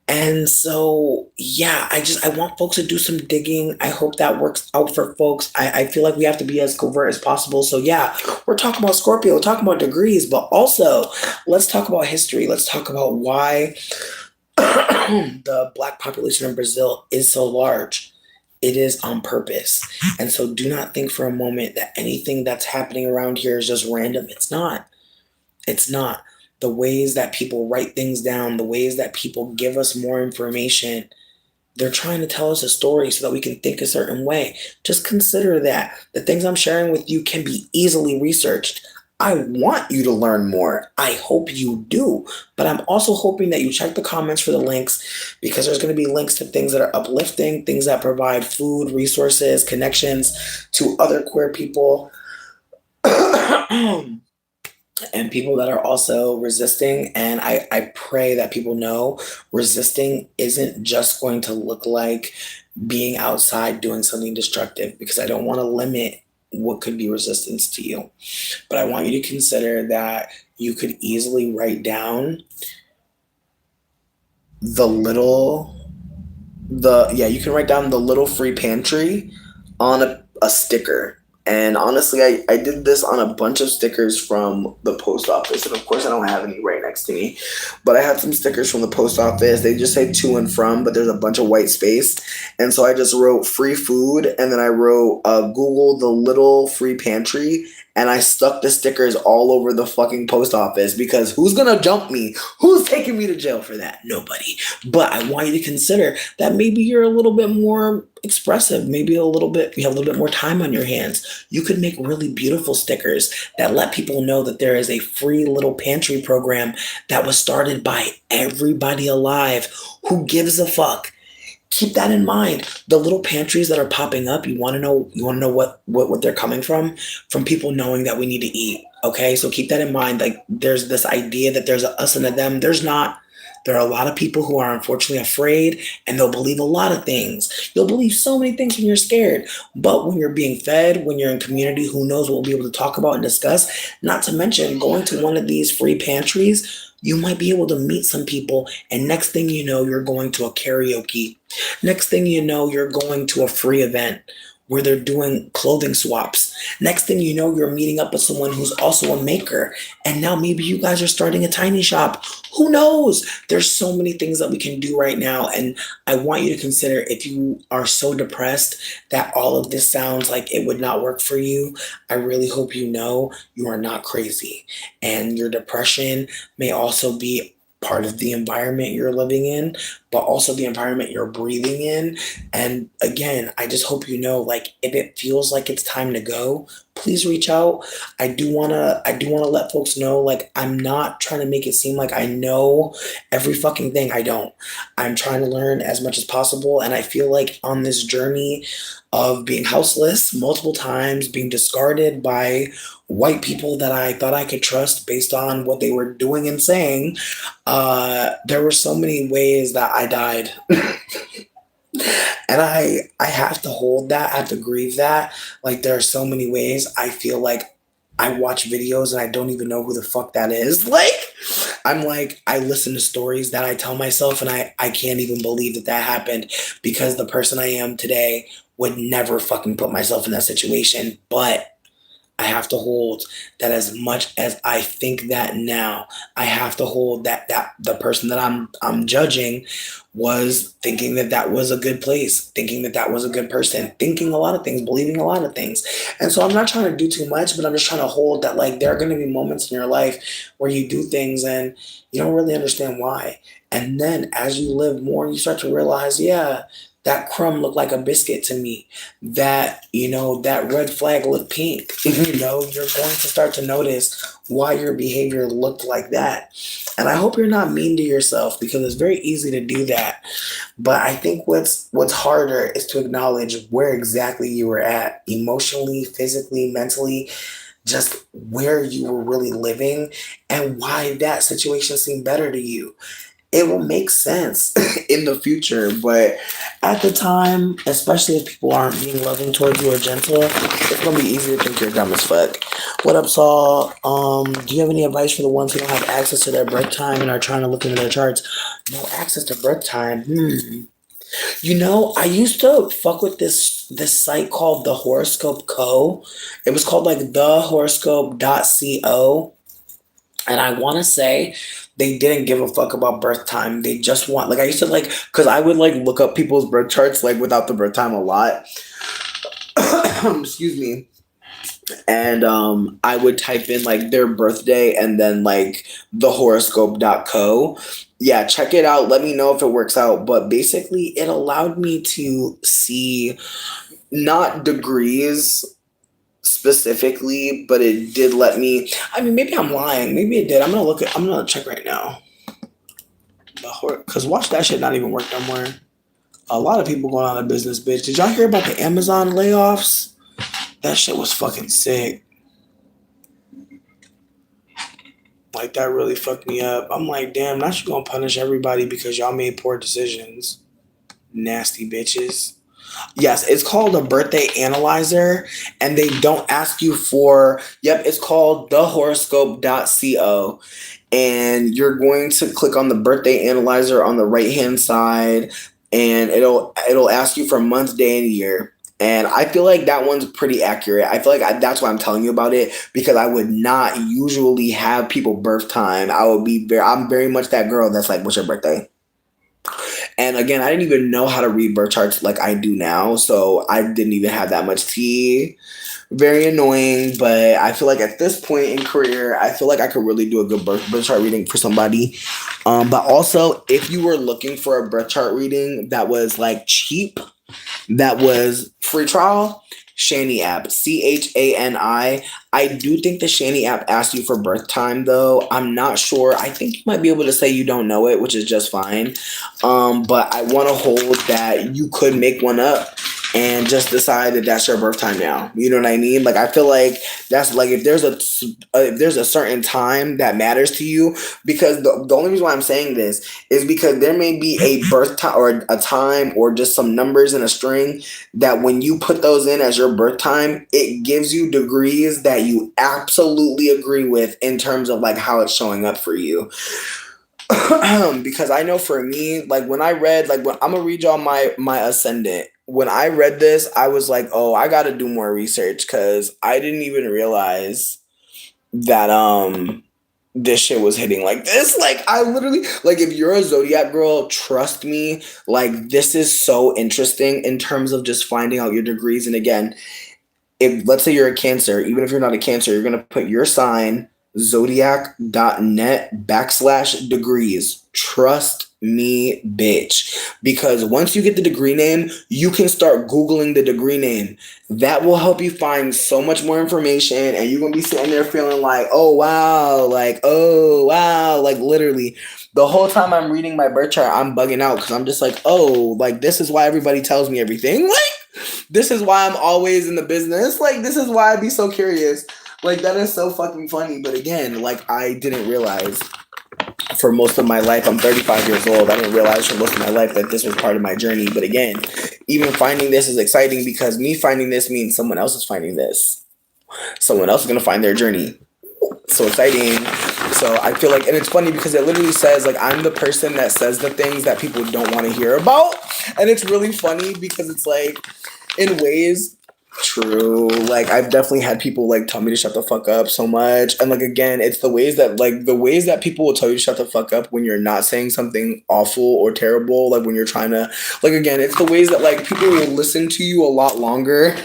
And so, yeah, I want folks to do some digging. I hope that works out for folks. I feel like we have to be as covert as possible. So, yeah, we're talking about Scorpio, we're talking about degrees, but also let's talk about history. Let's talk about why the black population in Brazil is so large. It is on purpose. And so do not think for a moment that anything that's happening around here is just random. It's not. It's not. The ways that people write things down, the ways that people give us more information, they're trying to tell us a story so that we can think a certain way. Just consider that the things I'm sharing with you can be easily researched. I want you to learn more. I hope you do. But I'm also hoping that you check the comments for the links, because there's going to be links to things that are uplifting, things that provide food, resources, connections to other queer people. And people that are also resisting. And I pray that people know resisting isn't just going to look like being outside doing something destructive, because I don't want to limit what could be resistance to you. But I want you to consider that you could easily write down the little, you can write down the little free pantry on a sticker. And honestly, I did this on a bunch of stickers from the post office. And of course, I don't have any right next to me, but I have some stickers from the post office. They just say to and from, but there's a bunch of white space. And so I just wrote free food. And then I wrote Google the little free pantry. And I stuck the stickers all over the fucking post office, because who's going to jump me? Who's taking me to jail for that? Nobody. But I want you to consider that maybe you're a little bit more expressive. Maybe you have a little bit more time on your hands. You could make really beautiful stickers that let people know that there is a free little pantry program that was started by everybody alive who gives a fuck. Keep that in mind. The little pantries that are popping up, you want to know what they're coming from people knowing that we need to eat. Okay, so keep that in mind. Like, there's this idea that there's a us and a them. There's not. There are a lot of people who are unfortunately afraid, and they'll believe a lot of things. You'll believe so many things when you're scared. But when you're being fed, when you're in community, who knows what we'll be able to talk about and discuss. Not to mention, going to one of these free pantries, you might be able to meet some people, and next thing you know, you're going to a karaoke. Next thing you know, you're going to a free event where they're doing clothing swaps. Next thing you know, you're meeting up with someone who's also a maker. And now maybe you guys are starting a tiny shop. Who knows? There's so many things that we can do right now. And I want you to consider, if you are so depressed that all of this sounds like it would not work for you, I really hope you know you are not crazy. And your depression may also be part of the environment you're living in, but also the environment you're breathing in. And again, I just hope you know, like, if it feels like it's time to go, please reach out. I do wanna let folks know, like, I'm not trying to make it seem like I know every fucking thing. I don't. I'm trying to learn as much as possible. And I feel like on this journey of being houseless multiple times, being discarded by white people that I thought I could trust based on what they were doing and saying, there were so many ways that I died. And I have to hold that. I have to grieve that. Like, there are so many ways I feel like I watch videos and I don't even know who the fuck that is. Like, I listen to stories that I tell myself, and I can't even believe that that happened, because the person I am today would never fucking put myself in that situation. But I have to hold that, as much as I think that now, I have to hold that the person that I'm judging was thinking that that was a good place, thinking that that was a good person, thinking a lot of things, believing a lot of things. And so I'm not trying to do too much, but I'm just trying to hold that, like, there are going to be moments in your life where you do things and you don't really understand why. And then as you live more, you start to realize, yeah, that crumb looked like a biscuit to me. That red flag looked pink. You're going to start to notice why your behavior looked like that. And I hope you're not mean to yourself, because it's very easy to do that. But I think what's harder is to acknowledge where exactly you were at, emotionally, physically, mentally, just where you were really living, and why that situation seemed better to you. It will make sense in the future, but at the time, especially if people aren't being loving towards you or gentle, it's gonna be easy to think you're dumb as fuck. What up, Saul? Do you have any advice for the ones who don't have access to their birth time and are trying to look into their charts? No access to birth time. I used to fuck with this site called the Horoscope Co. It was called like thehoroscope.co. And I want to say they didn't give a fuck about birth time. They just want, like, I used to like, cause I would like look up people's birth charts like without the birth time a lot. Excuse me. And I would type in like their birthday and then like the horoscope.co. Yeah, check it out. Let me know if it works out. But basically, it allowed me to see not degrees specifically, but it did let me. I mean, maybe I'm lying. Maybe it did. I'm gonna check right now. Because watch that shit not even work no more. A lot of people going out of business, bitch. Did y'all hear about the Amazon layoffs? That shit was fucking sick. Like, that really fucked me up. I'm like, damn, now you gonna punish everybody because y'all made poor decisions. Nasty bitches. Yes, it's called a birthday analyzer, and they don't ask you for, yep, it's called thehoroscope.co. And you're going to click on the birthday analyzer on the right hand side, and it'll ask you for month, day, and year. And I feel like that one's pretty accurate. I feel like that's why I'm telling you about it, because I would not usually have people birth time. I'm very much that girl that's like, what's your birthday? And again, I didn't even know how to read birth charts like I do now, so I didn't even have that much tea. Very annoying, but I feel like at this point in career, I feel like I could really do a good birth chart reading for somebody. But also, if you were looking for a birth chart reading that was like cheap, that was free trial, Shani app, Chani. I do think the Shani app asks you for birth time though. I'm not sure. I think you might be able to say you don't know it, which is just fine. But I want to hold that you could make one up and just decide that that's your birth time now. You know what I mean? Like, I feel like that's like, if there's a certain time that matters to you, because the only reason why I'm saying this is because there may be a birth time or a time or just some numbers in a string that when you put those in as your birth time, it gives you degrees that you absolutely agree with in terms of like how it's showing up for you. Because I know for me, like when I read, like when I'm gonna read y'all my ascendant. When I read this, I was like, oh, I gotta do more research because I didn't even realize that this shit was hitting like this. Like, I literally, like, if you're a zodiac girl, trust me, like, this is so interesting in terms of just finding out your degrees. And again, if let's say you're a Cancer, even if you're not a Cancer, you're gonna put your sign zodiac.net/degrees. Trust me, bitch. Because once you get the degree name, you can start Googling the degree name. That will help you find so much more information, and you're gonna be sitting there feeling like, oh wow, like literally. The whole time I'm reading my birth chart, I'm bugging out because I'm just like, oh, like this is why everybody tells me everything. Like, this is why I'm always in the business. Like, this is why I be so curious. Like, that is so fucking funny. But again, like, I didn't realize for most of my life, I'm 35 years old. I didn't realize for most of my life that this was part of my journey. But again, even finding this is exciting because me finding this means someone else is finding this. Someone else is going to find their journey. So exciting. So I feel like, and it's funny because it literally says, like, I'm the person that says the things that people don't want to hear about. And it's really funny because it's like, in ways, true. Like, I've definitely had people like tell me to shut the fuck up so much. And like, again, it's the ways that people will tell you to shut the fuck up when you're not saying something awful or terrible. Like when you're trying to, like, again, it's the ways that like people will listen to you a lot longer.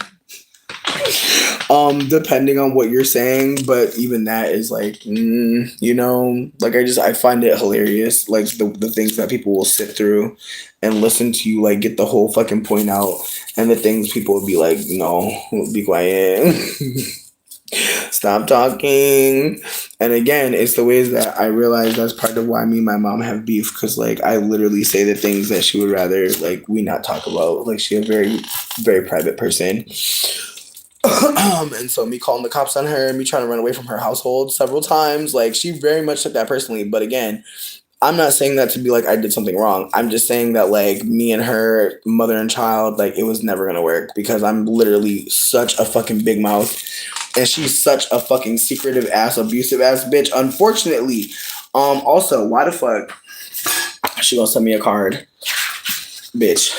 Depending on what you're saying, but even that is like, you know, like I find it hilarious, like the things that people will sit through and listen to you, like get the whole fucking point out, and the things people will be like, no, be quiet, stop talking. And again, it's the ways that I realize that's part of why me and my mom have beef, because like I literally say the things that she would rather like we not talk about. Like, she's a very, very private person. And so me calling the cops on her, me trying to run away from her household several times, like she very much took that personally. But again, I'm not saying that to be like I did something wrong. I'm just saying that like me and her, mother and child, like it was never gonna work because I'm literally such a fucking big mouth, and she's such a fucking secretive ass, abusive ass bitch. Unfortunately, also, why the fuck she gonna send me a card, bitch?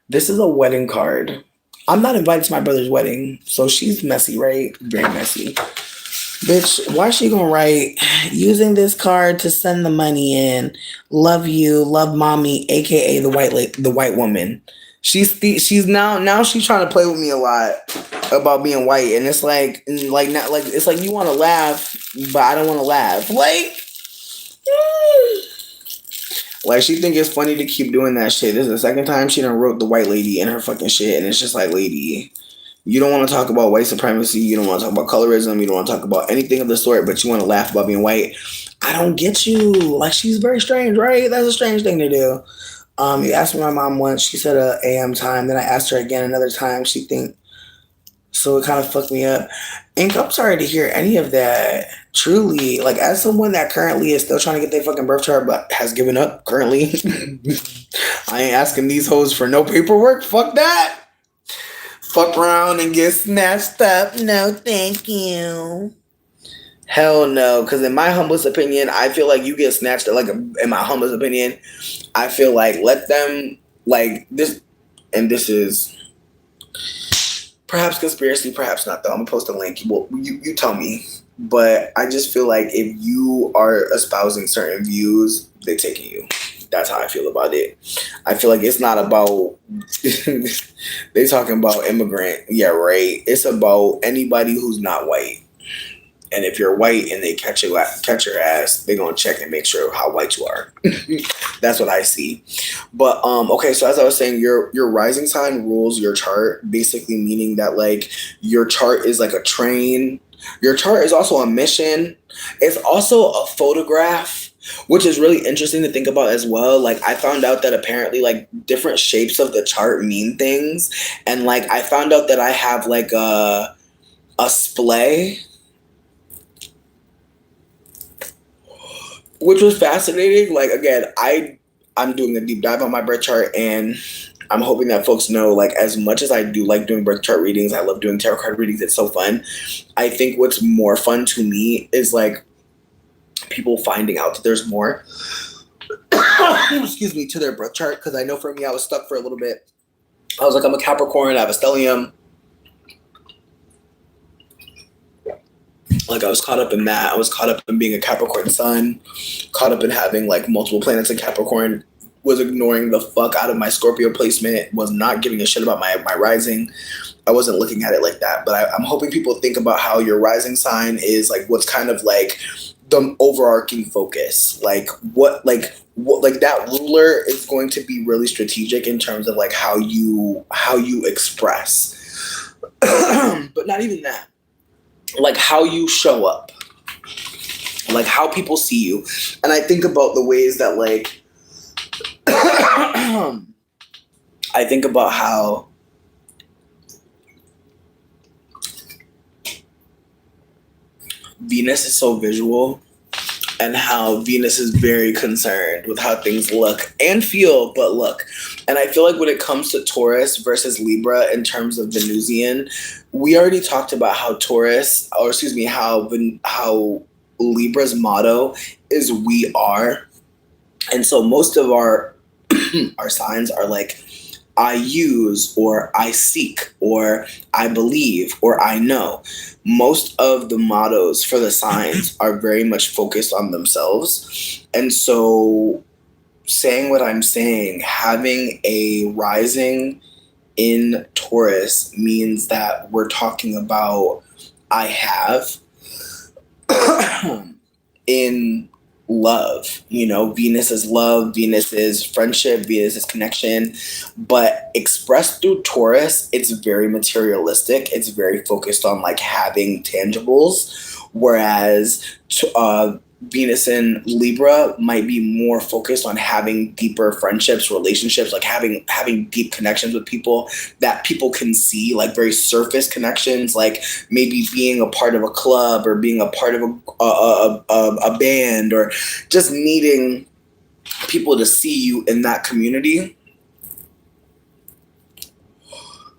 This is a wedding card. I'm not invited to my brother's wedding, so she's messy, right? Very messy. Bitch, why she gonna write using this card to send the money in? Love you, love mommy, aka the white woman. She's now she's trying to play with me a lot about being white, and it's like not like it's like you want to laugh, but I don't want to laugh. Like she think it's funny to keep doing that shit. This is the second time she done wrote the white lady in her fucking shit, and it's just like, lady, you don't want to talk about white supremacy. You don't want to talk about colorism. You don't want to talk about anything of the sort, but you want to laugh about being white. I don't get you. Like, she's very strange, right? That's a strange thing to do. You asked me my mom once. She said a AM time. Then I asked her again another time. She think so. It kind of fucked me up. And I'm sorry to hear any of that. Truly, like as someone that currently is still trying to get their fucking birth chart, but has given up currently. I ain't asking these hoes for no paperwork. Fuck that. Fuck around and get snatched up. No, thank you. Hell no. Because in my humblest opinion, I feel like you get snatched up. Like, in my humblest opinion, I feel like let them, like, this, and this is perhaps conspiracy, perhaps not, though. I'm going to post a link. Well, you tell me. But I just feel like if you are espousing certain views, they're taking you. That's how I feel about it. I feel like it's not about they talking about immigrant. Yeah, right. It's about anybody who's not white. And if you're white and they catch your ass, they're gonna check and make sure how white you are. That's what I see. But okay, so as I was saying, your rising sign rules your chart, basically meaning that like your chart is like a train. Your chart is also a mission. It's also a photograph, which is really interesting to think about as well. Like I found out that apparently like different shapes of the chart mean things. And like I found out that I have like a splay, which was fascinating. Like again, I'm doing a deep dive on my birth chart, and I'm hoping that folks know, like, as much as I do like doing birth chart readings, I love doing tarot card readings, it's so fun. I think what's more fun to me is like people finding out that there's more excuse me, to their birth chart. Because I know for me, I was stuck for a little bit. I was like, I'm a Capricorn, I have a stellium. Like I was caught up in that. I was caught up in being a Capricorn sun, caught up in having like multiple planets in Capricorn, was ignoring the fuck out of my Scorpio placement, was not giving a shit about my rising. I wasn't looking at it like that. But I'm hoping people think about how your rising sign is like what's kind of like the overarching focus. Like what that ruler is going to be really strategic in terms of like how you express. But not even that. Like how you show up. Like how people see you. And I think about the ways that like I think about how Venus is so visual and how Venus is very concerned with how things look and feel, but look. And I feel like when it comes to Taurus versus Libra in terms of Venusian, we already talked about how how Libra's motto is "we are." And so most of our our signs are like I use, or I seek, or I believe, or I know. Most of the mottos for the signs are very much focused on themselves. And so saying what I'm saying, having a rising in Taurus means that we're talking about I have in love. You know, Venus is love, Venus is friendship, Venus is connection. But expressed through Taurus, it's very materialistic. It's very focused on like having tangibles. Whereas Venus in Libra might be more focused on having deeper friendships, relationships, like having deep connections with people that people can see, like very surface connections, like maybe being a part of a club or being a part of a band, or just needing people to see you in that community.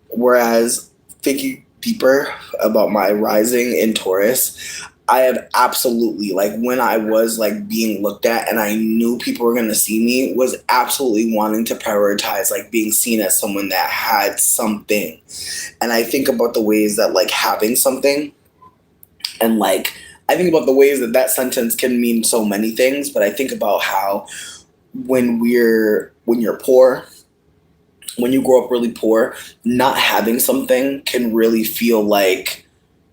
Whereas thinking deeper about my rising in Taurus, I have absolutely, like when I was like being looked at and I knew people were going to see me, was absolutely wanting to prioritize like being seen as someone that had something. And I think about the ways that like having something and like I think about the ways that that sentence can mean so many things, but I think about how when you're poor, when you grow up really poor, not having something can really feel like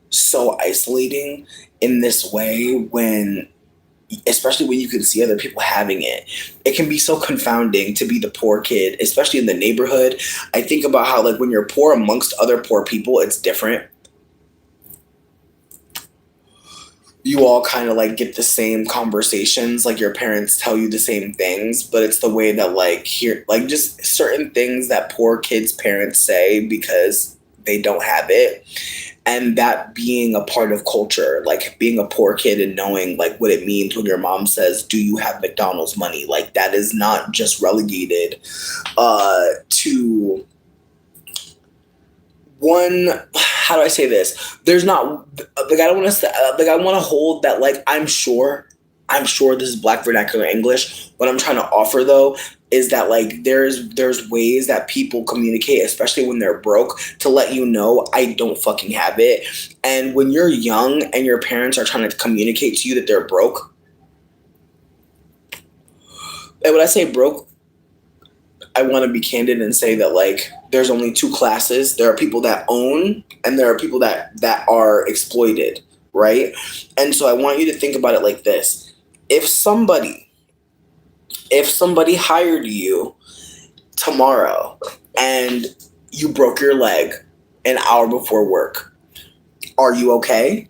so isolating in this way when especially when you can see other people having it. It can be so confounding to be the poor kid, especially in the neighborhood. I think about how like when you're poor amongst other poor people, it's different. You all kind of like get the same conversations, like your parents tell you the same things, but it's the way that like here like just certain things that poor kids parents say because they don't have it, and that being a part of culture, like being a poor kid and knowing like what it means when your mom says, do you have McDonald's money, like that is not just relegated to one. How do I say this? There's not like I don't want to say like I want to hold that like I'm sure this is black vernacular English. What I'm trying to offer though is that like there's ways that people communicate, especially when they're broke, to let you know I don't fucking have it. And when you're young and your parents are trying to communicate to you that they're broke, and when I say broke, I want to be candid and say that like there's only two classes. There are people that own and there are people that are exploited, right? And so I want you to think about it like this. If somebody if somebody hired you tomorrow and you broke your leg an hour before work, are you okay?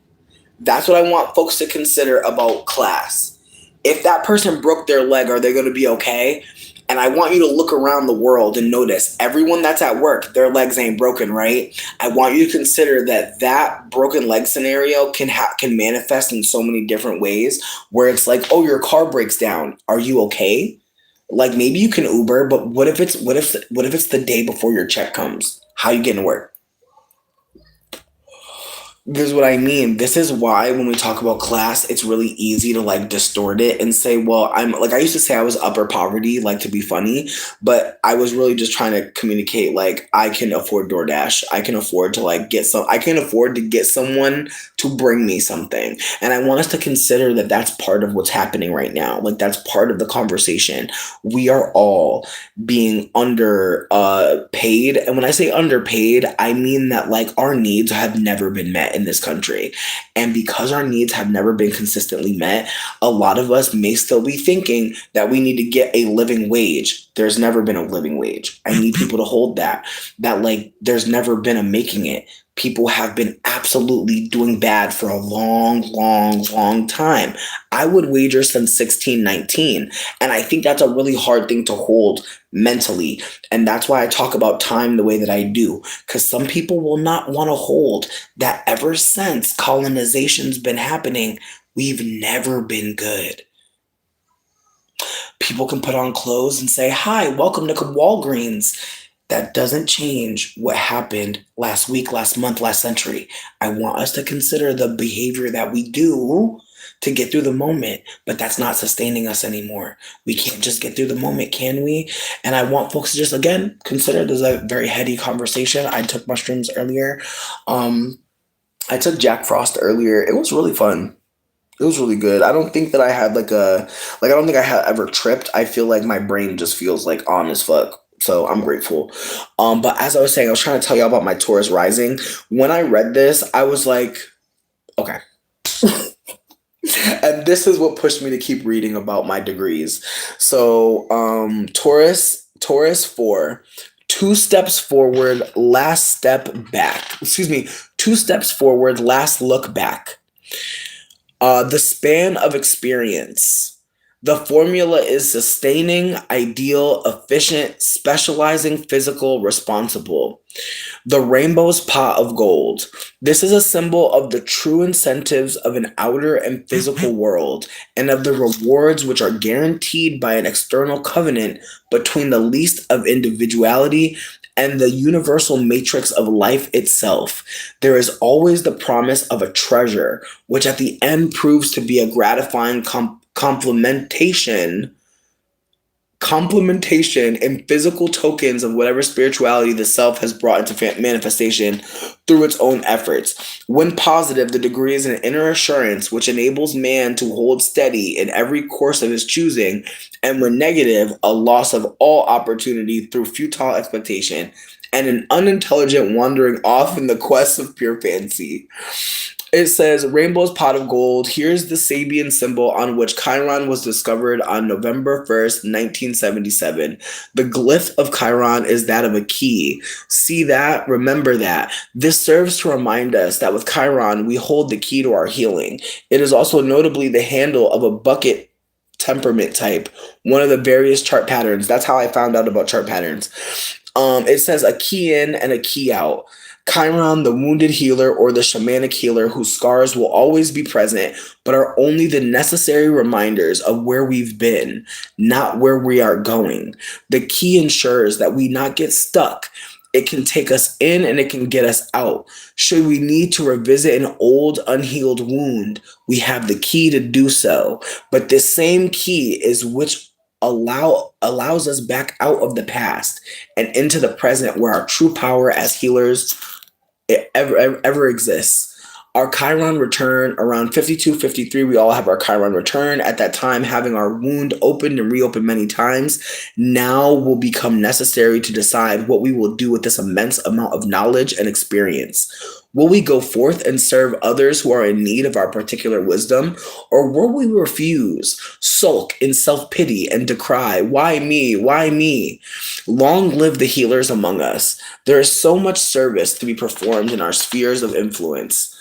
That's what I want folks to consider about class. If that person broke their leg, are they going to be okay? And I want you to look around the world and notice everyone that's at work, their legs ain't broken, right? I want you to consider that that broken leg scenario can manifest in so many different ways where it's like, oh, your car breaks down. Are you okay? Like maybe you can Uber, but what if it's the day before your check comes? How you getting to work? This is what I mean. This is why when we talk about class, it's really easy to like distort it and say, well, I'm like, I used to say I was upper poverty, like to be funny, but I was really just trying to communicate like I can afford DoorDash. I can afford to like I can afford to get someone to bring me something. And I want us to consider that that's part of what's happening right now. Like that's part of the conversation. We are all being under paid, and when I say underpaid, I mean that like our needs have never been met in this country, and because our needs have never been consistently met, a lot of us may still be thinking that we need to get a living wage. There's never been a living wage. I need people to hold that like there's never been a making it. People have been absolutely doing bad for a long, long, long time. I would wager since 1619. And I think that's a really hard thing to hold mentally. And that's why I talk about time the way that I do. Because some people will not want to hold that ever since colonization's been happening, we've never been good. People can put on clothes and say, hi, welcome to Walgreens. That doesn't change what happened last week, last month, last century. I want us to consider the behavior that we do to get through the moment, but that's not sustaining us anymore. We can't just get through the moment, can we? And I want folks to just, again, consider this a very heady conversation. I took mushrooms earlier. I took Jack Frost earlier. It was really fun. It was really good. I don't think that I had I don't think I had ever tripped. I feel like my brain just feels like on as fuck. So I'm grateful. But as I was saying, I was trying to tell you about my Taurus rising. When I read this, I was like, okay. And this is what pushed me to keep reading about my degrees. So Taurus 4, 2 steps forward, last step back. Excuse me, 2 steps forward, last look back. The span of experience. The formula is sustaining, ideal, efficient, specializing, physical, responsible. The rainbow's pot of gold. This is a symbol of the true incentives of an outer and physical world, and of the rewards which are guaranteed by an external covenant between the least of individuality and the universal matrix of life itself. There is always the promise of a treasure, which at the end proves to be a gratifying complementation complementation and physical tokens of whatever spirituality the self has brought into manifestation through its own efforts. When positive, the degree is an inner assurance which enables man to hold steady in every course of his choosing, and when negative, a loss of all opportunity through futile expectation and an unintelligent wandering off in the quest of pure fancy. It says, Rainbow's pot of gold. Here's the Sabian symbol on which Chiron was discovered on November 1st, 1977. The glyph of Chiron is that of a key. See that? Remember that. This serves to remind us that with Chiron, we hold the key to our healing. It is also notably the handle of a bucket temperament type, one of the various chart patterns. That's how I found out about chart patterns. It says a key in and a key out. Chiron, the wounded healer or the shamanic healer whose scars will always be present, but are only the necessary reminders of where we've been, not where we are going. The key ensures that we not get stuck. It can take us in and it can get us out. Should we need to revisit an old unhealed wound, we have the key to do so. But this same key is which allows us back out of the past and into the present where our true power as healers ever exists. Our Chiron return around 52, 53, we all have our Chiron return. At that time, having our wound opened and reopened many times, now will become necessary to decide what we will do with this immense amount of knowledge and experience. Will we go forth and serve others who are in need of our particular wisdom, or will we refuse, sulk in self-pity, and decry, why me, why me? Long live the healers among us. There is so much service to be performed in our spheres of influence.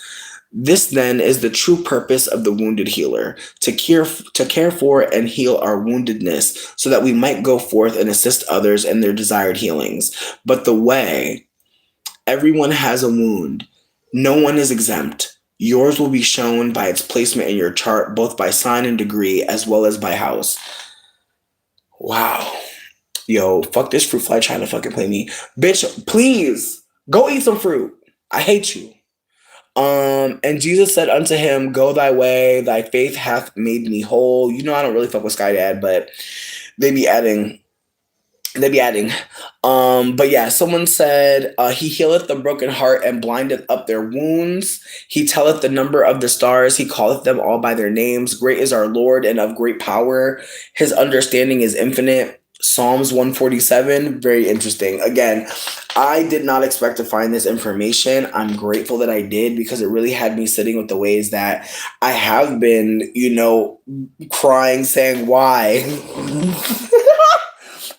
This then is the true purpose of the wounded healer, to care for and heal our woundedness so that we might go forth and assist others in their desired healings. But the way, everyone has a wound. No one is exempt. Yours will be shown by its placement in your chart, both by sign and degree, as well as by house. Wow. Yo, fuck this fruit fly trying to fucking play me. Bitch, please, go eat some fruit. I hate you. And Jesus said unto him, Go thy way, thy faith hath made me whole. You know I don't really fuck with Skydad, but they be adding. They be adding. But yeah, someone said, He healeth the broken heart and blindeth up their wounds. He telleth the number of the stars. He calleth them all by their names. Great is our Lord and of great power. His understanding is infinite. Psalms 147, very interesting. Again, I did not expect to find this information. I'm grateful that I did because it really had me sitting with the ways that I have been, crying, saying why.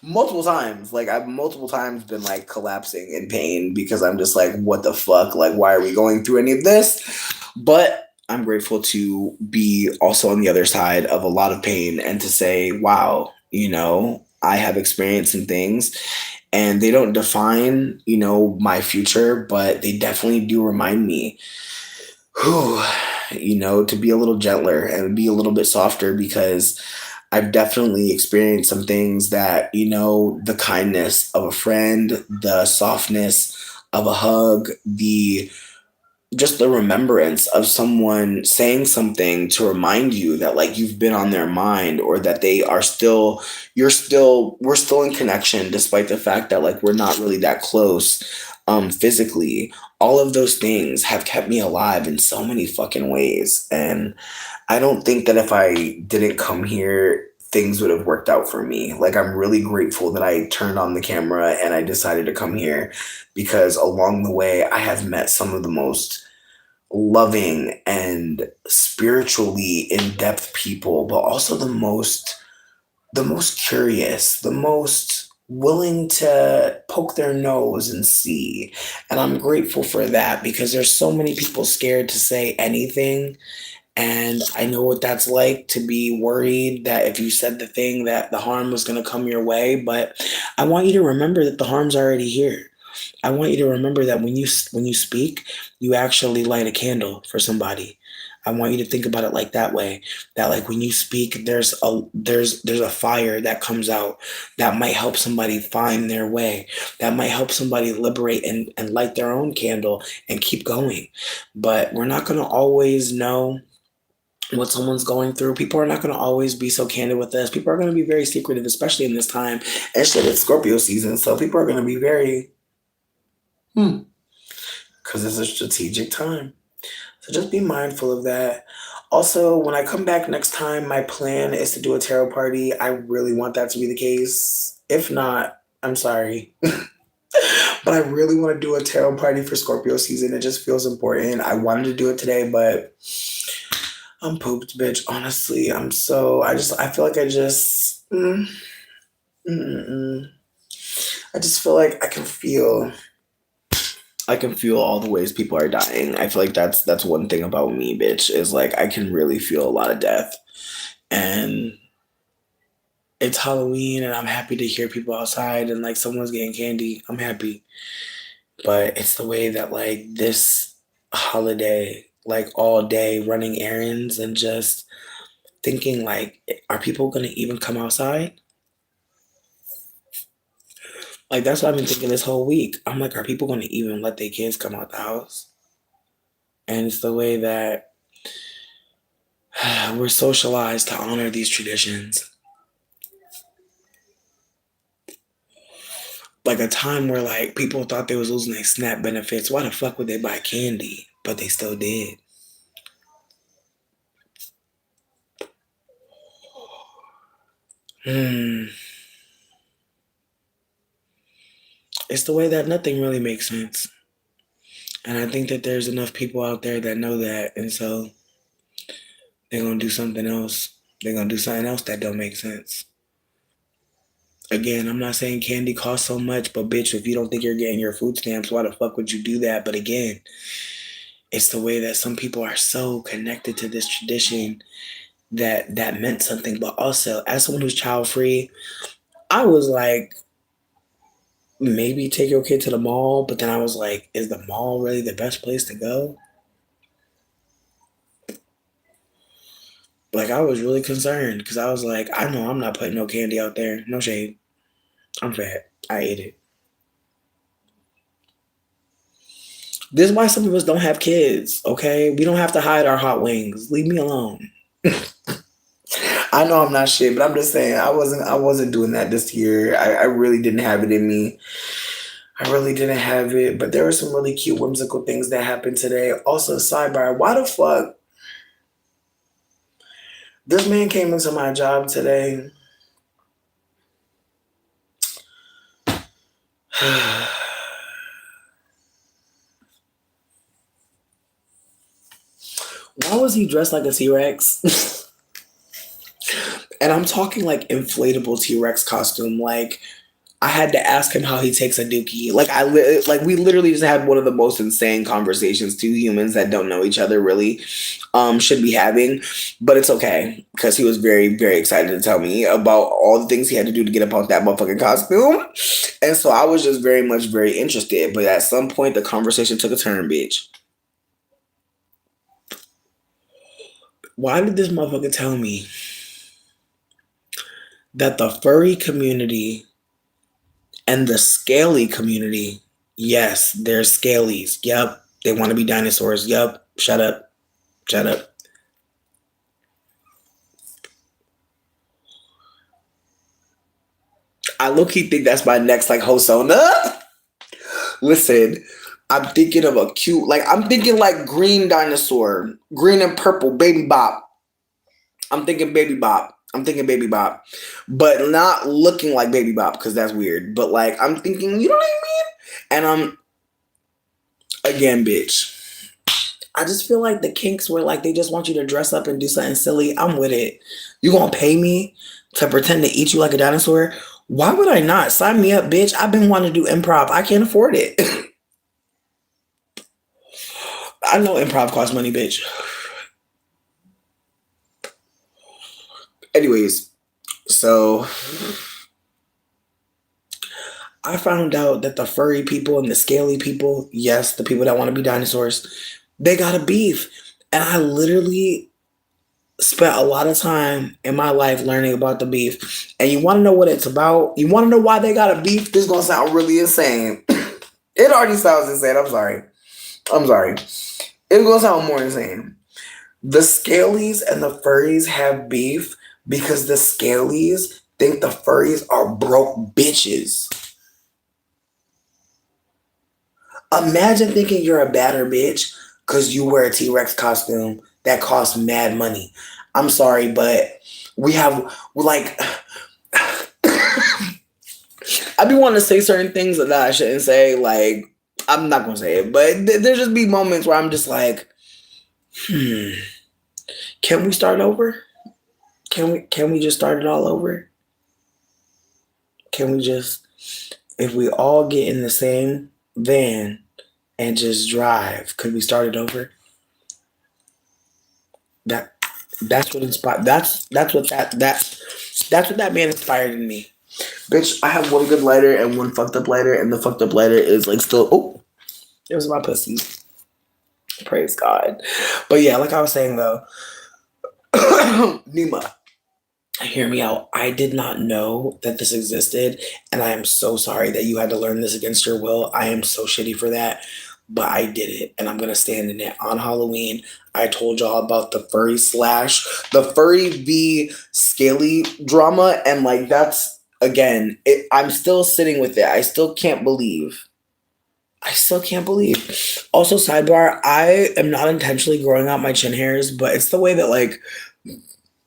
Multiple times. Like I've multiple times been like collapsing in pain because I'm just like, what the fuck? Like, why are we going through any of this? But I'm grateful to be also on the other side of a lot of pain and to say, wow, I have experienced some things and they don't define, my future, but they definitely do remind me, whew, to be a little gentler and be a little bit softer because I've definitely experienced some things that, the kindness of a friend, the softness of a hug, the remembrance of someone saying something to remind you that like you've been on their mind or that we're still in connection despite the fact that like we're not really that close physically. All of those things have kept me alive in so many fucking ways. And I don't think that if I didn't come here, things would have worked out for me. Like, I'm really grateful that I turned on the camera and I decided to come here because along the way, I have met some of the most loving and spiritually in-depth people, but also the most curious, the most willing to poke their nose and see. And I'm grateful for that because there's so many people scared to say anything. And I know what that's like to be worried that if you said the thing that the harm was going to come your way. But I want you to remember that the harm's already here. I want you to remember that when you speak, you actually light a candle for somebody. I want you to think about it like that way. That like when you speak, there's a fire that comes out that might help somebody find their way. That might help somebody liberate and light their own candle and keep going. But we're not gonna always know what someone's going through. People are not going to always be so candid with us. People are going to be very secretive, especially in this time. And shit, it's Scorpio season, so people are going to be very, because it's a strategic time. So just be mindful of that. Also, when I come back next time, my plan is to do a tarot party. I really want that to be the case. If not, I'm sorry. But I really want to do a tarot party for Scorpio season. It just feels important. I wanted to do it today, but I'm pooped, bitch. Honestly, I feel like mm, mm. I just feel like I can feel all the ways people are dying. I feel like that's one thing about me, bitch, is like I can really feel a lot of death. And it's Halloween and I'm happy to hear people outside and like someone's getting candy. I'm happy. But it's the way that like this holiday, like all day running errands and just thinking like, are people gonna even come outside? Like that's what I've been thinking this whole week. I'm like, are people gonna even let their kids come out the house? And it's the way that we're socialized to honor these traditions. Like a time where like people thought they was losing their SNAP benefits. Why the fuck would they buy candy? But they still did. Hmm. It's the way that nothing really makes sense. And I think that there's enough people out there that know that. And so they're gonna do something else. They're gonna do something else that don't make sense. Again, I'm not saying candy costs so much, but bitch, if you don't think you're getting your food stamps, why the fuck would you do that? But again, it's the way that some people are so connected to this tradition that meant something. But also, as someone who's child free, I was like, maybe take your kid to the mall, but then I was like, is the mall really the best place to go? Like I was really concerned because I was like, I know I'm not putting no candy out there. No shade. I'm fat. I ate it. This is why some of us don't have kids, okay? We don't have to hide our hot wings. Leave me alone. I know I'm not shit, but I'm just saying I wasn't doing that this year. I really didn't have it in me. I really didn't have it. But there were some really cute whimsical things that happened today. Also, sidebar, why the fuck this man came into my job today? Why was he dressed like a T-Rex? And I'm talking like inflatable T-Rex costume. Like I had to ask him how he takes a dookie. Like we literally just had one of the most insane conversations two humans that don't know each other really should be having, but it's okay because he was very very excited to tell me about all the things he had to do to get up on that motherfucking costume, and so I was just very much very interested. But at some point, the conversation took a turn, bitch. Why did this motherfucker tell me that the furry community and the scaly community, yes, they're scalies. Yep. They want to be dinosaurs. Yep. Shut up. Shut up. I low key think that's my next like Hosona. Listen, I'm thinking of a cute, like I'm thinking like green dinosaur, green and purple, baby bop. I'm thinking baby bop. I'm thinking baby bop, but not looking like baby bop because that's weird. But like I'm thinking, you know what I mean? And I'm again, bitch. I just feel like the kinks where like they just want you to dress up and do something silly. I'm with it. You gonna pay me to pretend to eat you like a dinosaur? Why would I not? Sign me up, bitch. I've been wanting to do improv. I can't afford it. I know improv costs money, bitch. Anyways, so I found out that the furry people and the scaly people, yes, the people that want to be dinosaurs, they got a beef. And I literally spent a lot of time in my life learning about the beef. And you want to know what it's about? You want to know why they got a beef? This is going to sound really insane. It already sounds insane. I'm sorry. I'm sorry. It's going to sound more insane. The scalies and the furries have beef because the scalies think the furries are broke bitches. Imagine thinking you're a badder bitch because you wear a T-Rex costume that costs mad money. I'm sorry, but we have, like, I be wanting to say certain things that I shouldn't say. Like, I'm not gonna say it, but there just be moments where I'm just like, can we start over? Can we just start it all over? Can we just, if we all get in the same van and just drive, could we start it over? That that's what inspired. That's what that man inspired in me. Bitch, I have one good lighter and one fucked up lighter, and the fucked up lighter is like still. Oh, it was my pussy. Praise God. But yeah, like I was saying though, Nima, hear me out. I did not know that this existed, and I am so sorry that you had to learn this against your will. I am so shitty for that, but I did it, and I'm gonna stand in it. On Halloween, I told y'all about the furry v scaly drama, and like that's again, I'm still sitting with it. I still can't believe. I still can't believe. Also, sidebar, I am not intentionally growing out my chin hairs, but it's the way that like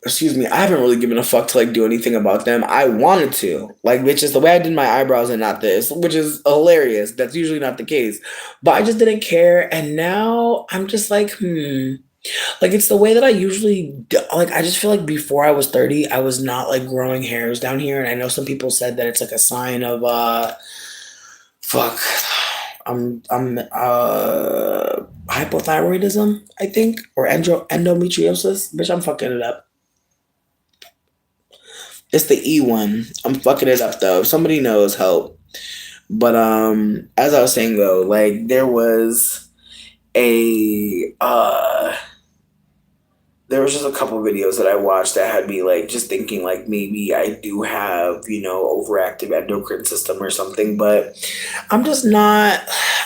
excuse me, I haven't really given a fuck to like do anything about them. I wanted to, like, which is the way I did my eyebrows and not this, which is hilarious. That's usually not the case, but I just didn't care, and now I'm just like, like it's the way that I usually do. Like I just feel like before I was 30, I was not like growing hairs down here, and I know some people said that it's like a sign of fuck, I'm hypothyroidism, I think, or endometriosis. Bitch, I'm fucking it up. It's the E one. I'm fucking it up though. If somebody knows, help. But as I was saying though, like there was just a couple videos that I watched that had me like just thinking like maybe I do have, overactive endocrine system or something, but I'm just not.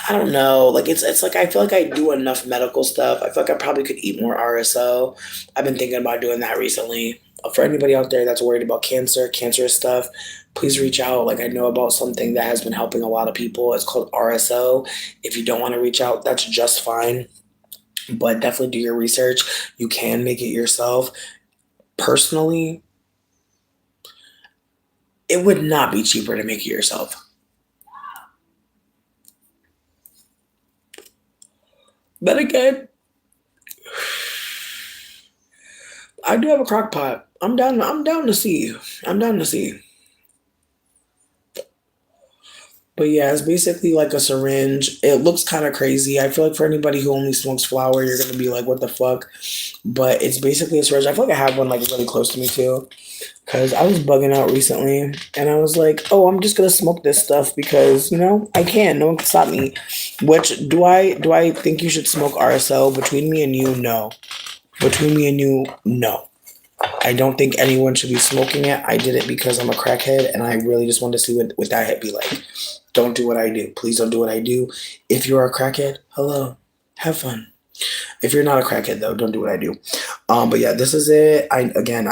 I don't know. Like it's like I feel like I do enough medical stuff. I feel like I probably could eat more RSO. I've been thinking about doing that recently. For anybody out there that's worried about cancerous stuff, please reach out. Like I know about something that has been helping a lot of people. It's called RSO. If you don't want to reach out, that's just fine. But definitely do your research. You can make it yourself. Personally, it would not be cheaper to make it yourself. But again, I do have a crock pot. I'm down to see. I'm down to see. But yeah, it's basically like a syringe. It looks kind of crazy. I feel like for anybody who only smokes flower, you're gonna be like, "What the fuck?" But it's basically a syringe. I feel like I have one like really close to me too, because I was bugging out recently, and I was like, "Oh, I'm just gonna smoke this stuff because I can. No one can stop me." Which do I think you should smoke RSO? Between me and you, no. Between me and you, no. I don't think anyone should be smoking it. I did it because I'm a crackhead, and I really just wanted to see what that hit be like. Don't do what I do. Please don't do what I do. If you're a crackhead, hello, have fun. If you're not a crackhead though, don't do what I do. But yeah, this is it. I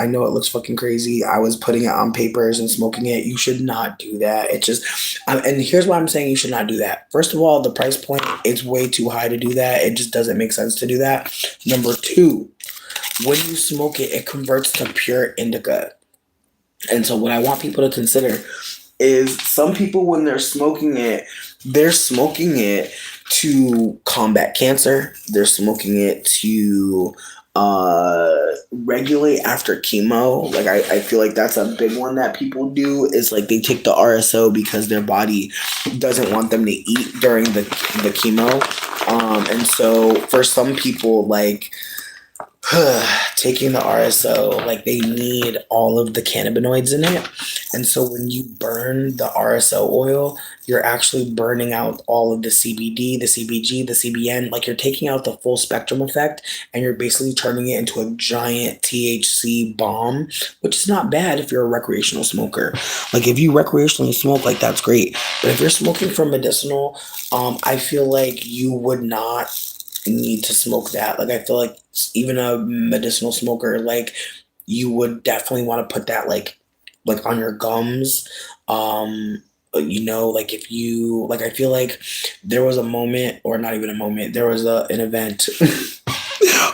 know it looks fucking crazy. I was putting it on papers and smoking it. You should not do that. It just and here's why I'm saying you should not do that. First of all, the price point, it's way too high to do that. It just doesn't make sense to do that. Number two, when you smoke it, it converts to pure indica. And so what I want people to consider is some people when they're smoking it to combat cancer. They're smoking it to regulate after chemo. Like I feel like that's a big one that people do is like they take the RSO because their body doesn't want them to eat during the chemo. And so for some people like taking the RSO, like they need all of the cannabinoids in it. And so when you burn the RSO oil, you're actually burning out all of the CBD, the CBG, the CBN, like you're taking out the full spectrum effect and you're basically turning it into a giant THC bomb, which is not bad if you're a recreational smoker. Like if you recreationally smoke, like that's great. But if you're smoking for medicinal, I feel like you would not need to smoke that. Like I feel like even a medicinal smoker, like you would definitely want to put that like on your gums. Like if you like, I feel like there was a moment, or not even a moment, there was an event,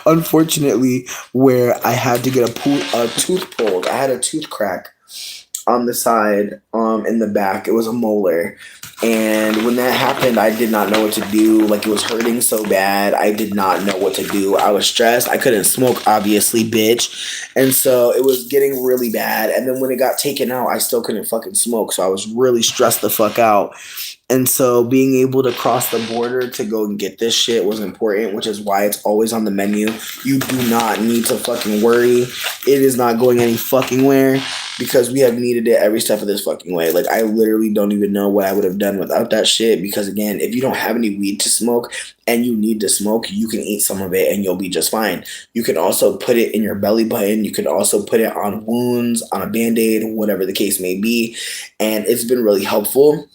unfortunately, where I had to get a tooth pulled. I had a tooth crack on the side, in the back. It was a molar. And when that happened, I did not know what to do. Like, it was hurting so bad. I did not know what to do. I was stressed. I couldn't smoke, obviously, bitch. And so it was getting really bad. And then when it got taken out, I still couldn't fucking smoke. So I was really stressed the fuck out. And so being able to cross the border to go and get this shit was important, which is why it's always on the menu. You do not need to fucking worry. It is not going any fucking where, because we have needed it every step of this fucking way. Like, I literally don't even know what I would have done without that shit, because again, if you don't have any weed to smoke and you need to smoke, you can eat some of it and you'll be just fine. You can also put it in your belly button. You can also put it on wounds, on a Band-Aid, whatever the case may be. And it's been really helpful.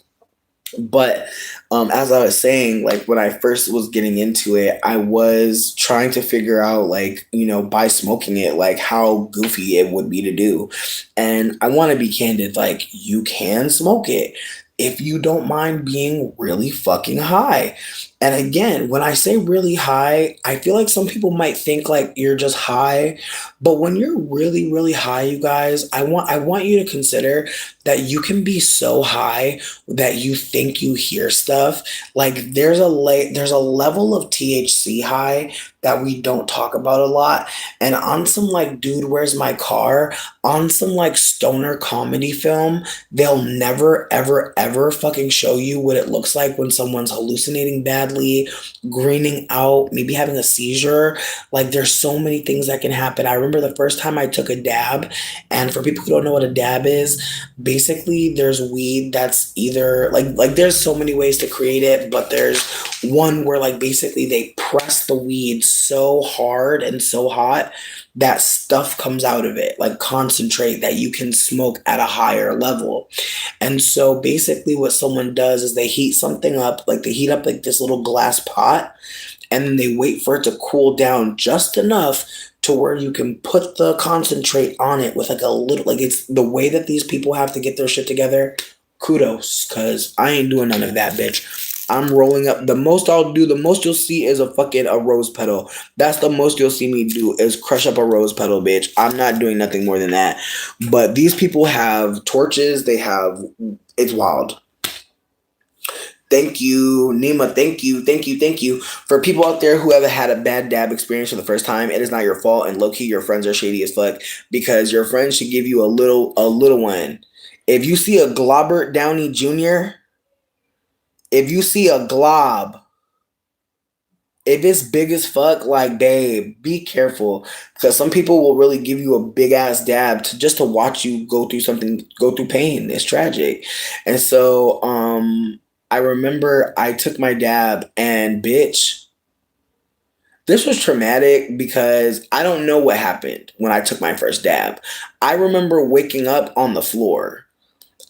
But as I was saying, like when I first was getting into it, I was trying to figure out, like, by smoking it, like how goofy it would be to do. And I want to be candid, like, you can smoke it if you don't mind being really fucking high. And again, when I say really high, I feel like some people might think like you're just high, but when you're really, really high, you guys, I want you to consider that you can be so high that you think you hear stuff. Like there's a level of THC high that we don't talk about a lot. And on some like Dude, Where's My Car, on some like stoner comedy film, they'll never ever ever fucking show you what it looks like when someone's hallucinating badly, greening out, maybe having a seizure. Like there's so many things that can happen. I remember the first time I took a dab, and for people who don't know what a dab is, basically there's weed that's either like there's so many ways to create it, but there's one where like basically they press the weed so hard and so hot that stuff comes out of it, like concentrate that you can smoke at a higher level. And so basically what someone does is they heat something up, like they heat up like this little glass pot, and then they wait for it to cool down just enough to where you can put the concentrate on it with like a little, like, it's the way that these people have to get their shit together. Kudos, because I ain't doing none of that, bitch. I'm rolling up. The most I'll do, the most you'll see is a rose petal. That's the most you'll see me do, is crush up a rose petal, bitch. I'm not doing nothing more than that. But these people have torches. It's wild. Thank you, Nima. Thank you, thank you, thank you. For people out there who have had a bad dab experience for the first time, it is not your fault. And low key, your friends are shady as fuck, because your friends should give you a little one. If you see a Globert Downey Jr., if you see a glob, if it's big as fuck, like, babe, be careful, because some people will really give you a big ass dab just to watch you go through pain. It's tragic. And so, I remember I took my dab, and bitch, this was traumatic because I don't know what happened when I took my first dab. I remember waking up on the floor.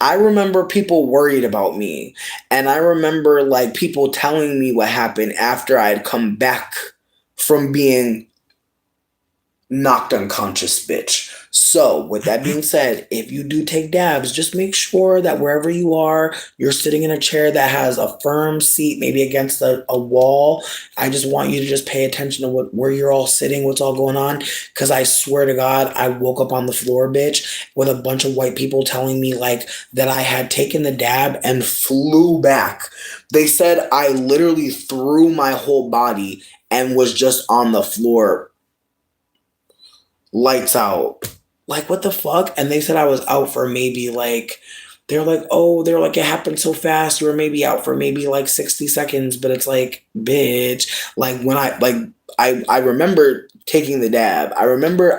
I remember people worried about me. And I remember like people telling me what happened after I had come back from being knocked unconscious, bitch. So, with that being said, if you do take dabs, just make sure that wherever you are, you're sitting in a chair that has a firm seat, maybe against a wall. I just want you to just pay attention to where you're all sitting, what's all going on. Because I swear to God, I woke up on the floor, bitch, with a bunch of white people telling me like that I had taken the dab and flew back. They said I literally threw my whole body and was just on the floor, lights out. Like, what the fuck? And they said I was out for maybe like, they're like, it happened so fast. You were maybe out for maybe like 60 seconds. But it's like, bitch, like when I remember taking the dab. I remember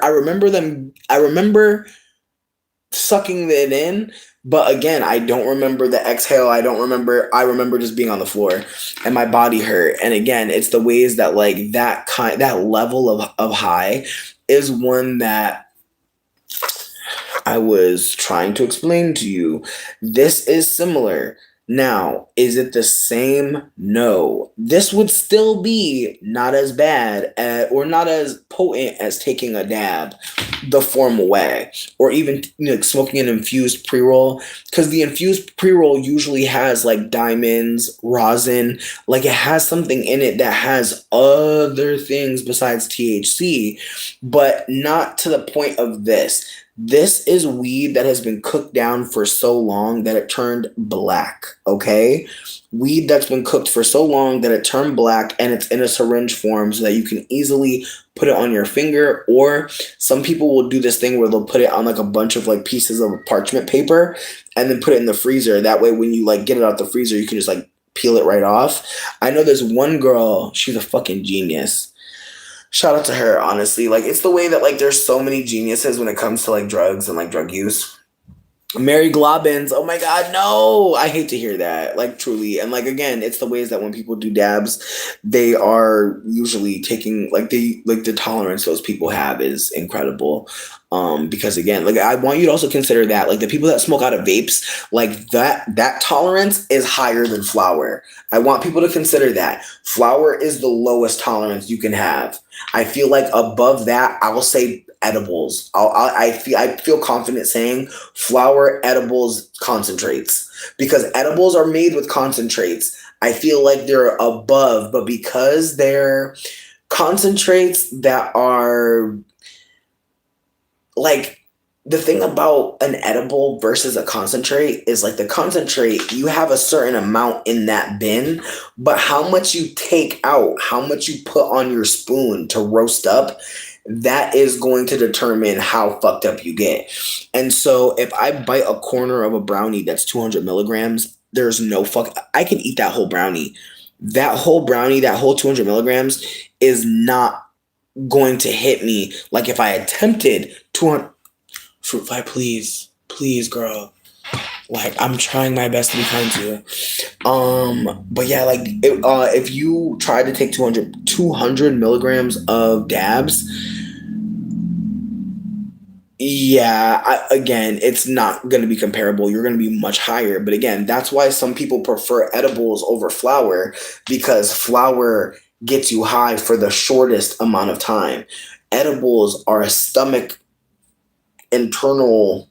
sucking it in. But again, I don't remember the exhale. I remember just being on the floor and my body hurt. And again, it's the ways that like that level of high is one that I was trying to explain to you. This is similar. Now, is it the same? No. This would still be not as bad or not as potent as taking a dab the formal way, or even smoking an infused pre roll. Because the infused pre roll usually has like diamonds, rosin, like it has something in it that has other things besides THC, but not to the point of this. This is weed that has been cooked down for so long that it turned black, okay? Weed that's been cooked for so long that it turned black, and it's in a syringe form so that you can easily put it on your finger, or some people will do this thing where they'll put it on like a bunch of like pieces of parchment paper and then put it in the freezer. That way when you like get it out the freezer, you can just like peel it right off. I know there's one girl, she's a fucking genius. Shout out to her, honestly. Like, it's the way that like there's so many geniuses when it comes to like drugs and like drug use. Mary Globbins, oh my God, no! I hate to hear that, like truly. And like again, it's the ways that when people do dabs, they are usually taking the tolerance those people have is incredible. Because again, like I want you to also consider that like the people that smoke out of vapes, like that tolerance is higher than flower. I want people to consider that flower is the lowest tolerance you can have. I feel like above that, I will say edibles. I feel confident saying flower, edibles, concentrates, because edibles are made with concentrates. I feel like they're above, but because they're concentrates that are like, the thing about an edible versus a concentrate is like the concentrate, you have a certain amount in that bin, but how much you take out, how much you put on your spoon to roast up, that is going to determine how fucked up you get. And so if I bite a corner of a brownie that's 200 milligrams, there's no fuck, I can eat that whole brownie. That whole brownie, that whole 200 milligrams is not going to hit me like if I attempted 200. Fruit fly, please, please, girl. Like, I'm trying my best to be kind to you. But yeah, like, if you try to take 200 milligrams of dabs, yeah, again, it's not going to be comparable. You're going to be much higher. But again, that's why some people prefer edibles over flour, because flour gets you high for the shortest amount of time. Edibles are a stomach internal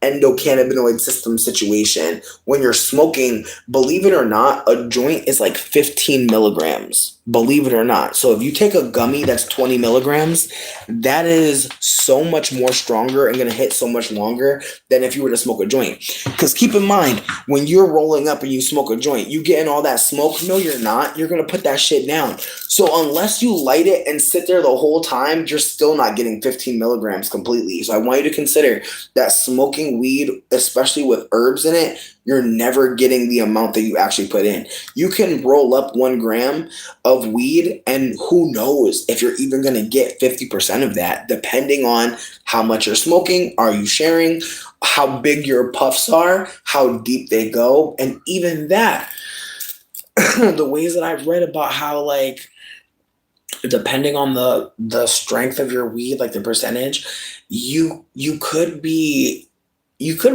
endocannabinoid system situation. When you're smoking, believe it or not, a joint is like 15 milligrams. Believe it or not. So if you take a gummy that's 20 milligrams, that is so much more stronger and going to hit so much longer than if you were to smoke a joint. Because keep in mind, when you're rolling up and you smoke a joint, you getting all that smoke. No, you're not. You're going to put that shit down. So unless you light it and sit there the whole time, you're still not getting 15 milligrams completely. So I want you to consider that smoking weed, especially with herbs in it, you're never getting the amount that you actually put in. You can roll up 1 gram of weed, and who knows if you're even going to get 50% of that, depending on how much you're smoking, are you sharing, how big your puffs are, how deep they go, and even that, the ways that I've read about how, like, depending on the strength of your weed, like the percentage, you could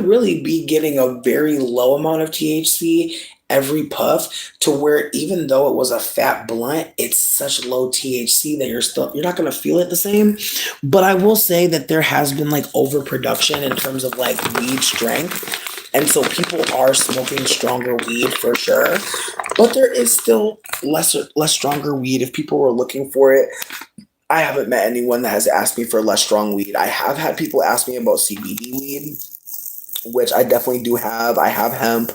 really be getting a very low amount of THC every puff, to where even though it was a fat blunt, it's such low THC that you're not gonna feel it the same. But I will say that there has been like overproduction in terms of like weed strength. And so people are smoking stronger weed for sure. But there is still less stronger weed if people were looking for it. I haven't met anyone that has asked me for less strong weed. I have had people ask me about CBD weed, which I definitely do have. I have hemp.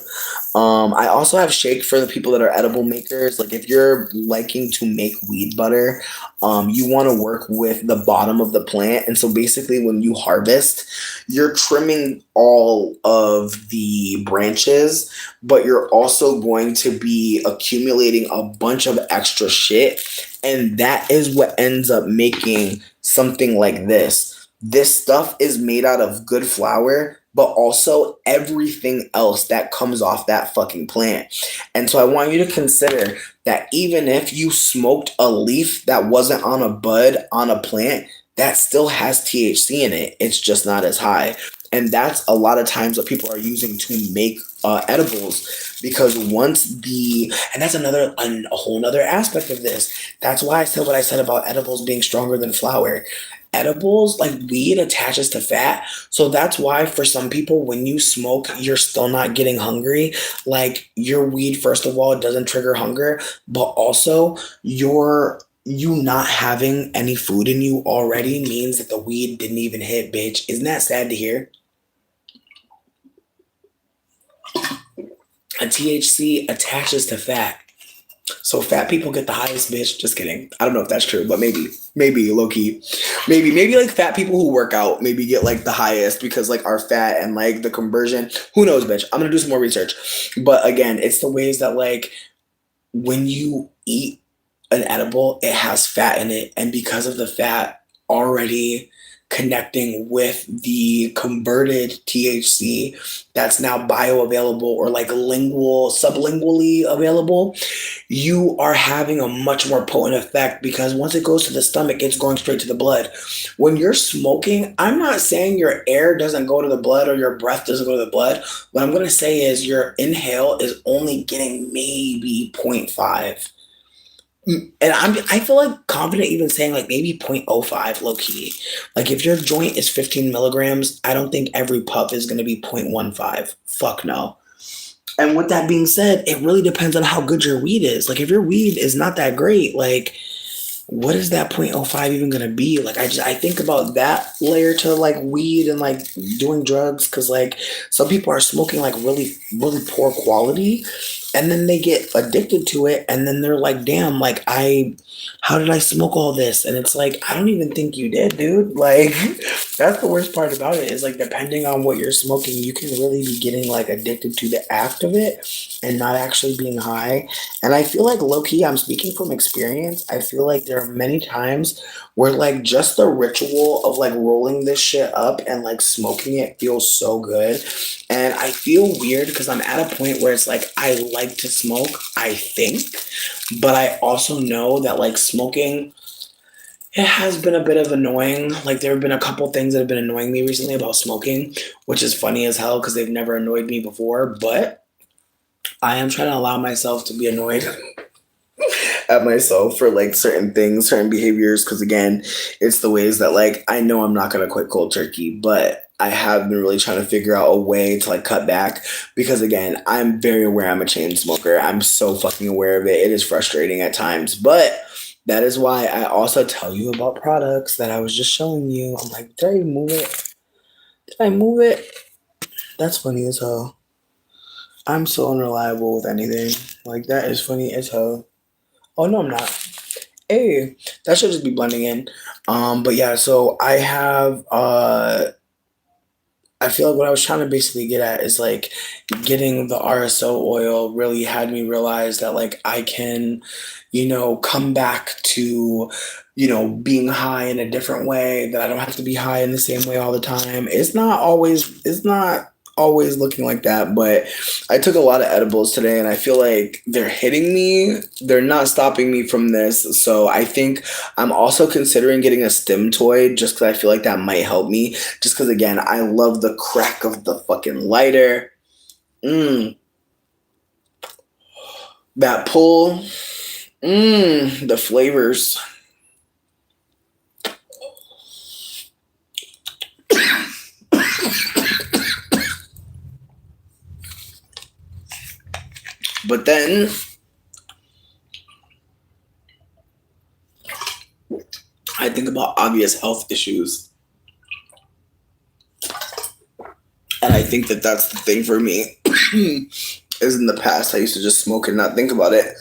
I also have shake for the people that are edible makers. Like if you're liking to make weed butter, you want to work with the bottom of the plant. And so basically when you harvest, you're trimming all of the branches, but you're also going to be accumulating a bunch of extra shit. And that is what ends up making something like this. This stuff is made out of good flour, but also everything else that comes off that fucking plant. And so I want you to consider that even if you smoked a leaf that wasn't on a bud on a plant, that still has THC in it. It's just not as high. And that's a lot of times what people are using to make edibles, because and that's a whole nother aspect of this. That's why I said what I said about edibles being stronger than flour. Edibles, like weed, attaches to fat. So that's why for some people, when you smoke, you're still not getting hungry. Like your weed, first of all, it doesn't trigger hunger, but also you not having any food in you already means that the weed didn't even hit, bitch. Isn't that sad to hear? A THC attaches to fat. So fat people get the highest, bitch. Just kidding. I don't know if that's true, but maybe low key, maybe like fat people who work out maybe get like the highest because like our fat and like the conversion. Who knows, bitch? I'm gonna do some more research. But again, it's the ways that like when you eat an edible, it has fat in it, and because of the fat already connecting with the converted THC that's now bioavailable or like sublingually available, you are having a much more potent effect because once it goes to the stomach, it's going straight to the blood. When you're smoking, I'm not saying your air doesn't go to the blood or your breath doesn't go to the blood. What I'm going to say is your inhale is only getting maybe zero point 0.5. And I feel like confident even saying like maybe 0.05 low key. Like if your joint is 15 milligrams, I don't think every puff is gonna be 0.15. Fuck no. And with that being said, it really depends on how good your weed is. Like if your weed is not that great, like what is that 0.05 even gonna be? Like I think about that layer to like weed and like doing drugs because like some people are smoking like really really poor quality, and then they get addicted to it, and then they're like, damn, like how did I smoke all this? And it's like I don't even think you did, dude. Like that's the worst part about it is like depending on what you're smoking, you can really be getting like addicted to the act of it and not actually being high. And I feel like low key, I'm speaking from experience. I feel like there are many times where like just the ritual of like rolling this shit up and like smoking it feels so good. And I feel weird because I'm at a point where it's like I like to smoke, I think, but I also know that like smoking, it has been a bit of annoying. Like there have been a couple things that have been annoying me recently about smoking, which is funny as hell because they've never annoyed me before, but I am trying to allow myself to be annoyed at myself for like certain things, certain behaviors. Because again, it's the ways that like I know I'm not gonna quit cold turkey, but I have been really trying to figure out a way to like cut back. Because again, I'm very aware I'm a chain smoker. I'm so fucking aware of it. It is frustrating at times, but that is why I also tell you about products that I was just showing you. I'm like, did I move it? Did I move it? That's funny as hell. I'm so unreliable with anything. Like that is funny as hell. Oh no, I'm not. Hey, that should just be blending in. But yeah, so I feel like what I was trying to basically get at is like getting the RSO oil really had me realize that like I can, come back to, being high in a different way, that I don't have to be high in the same way all the time. It's not always looking like that, but I took a lot of edibles today and I feel like they're hitting me. They're not stopping me from this. So I think I'm also considering getting a stim toy just because I feel like that might help me. Just because, again, I love the crack of the fucking lighter. That pull. The flavors. But then I think about obvious health issues. And I think that that's the thing for me. Is in the past, I used to just smoke and not think about it.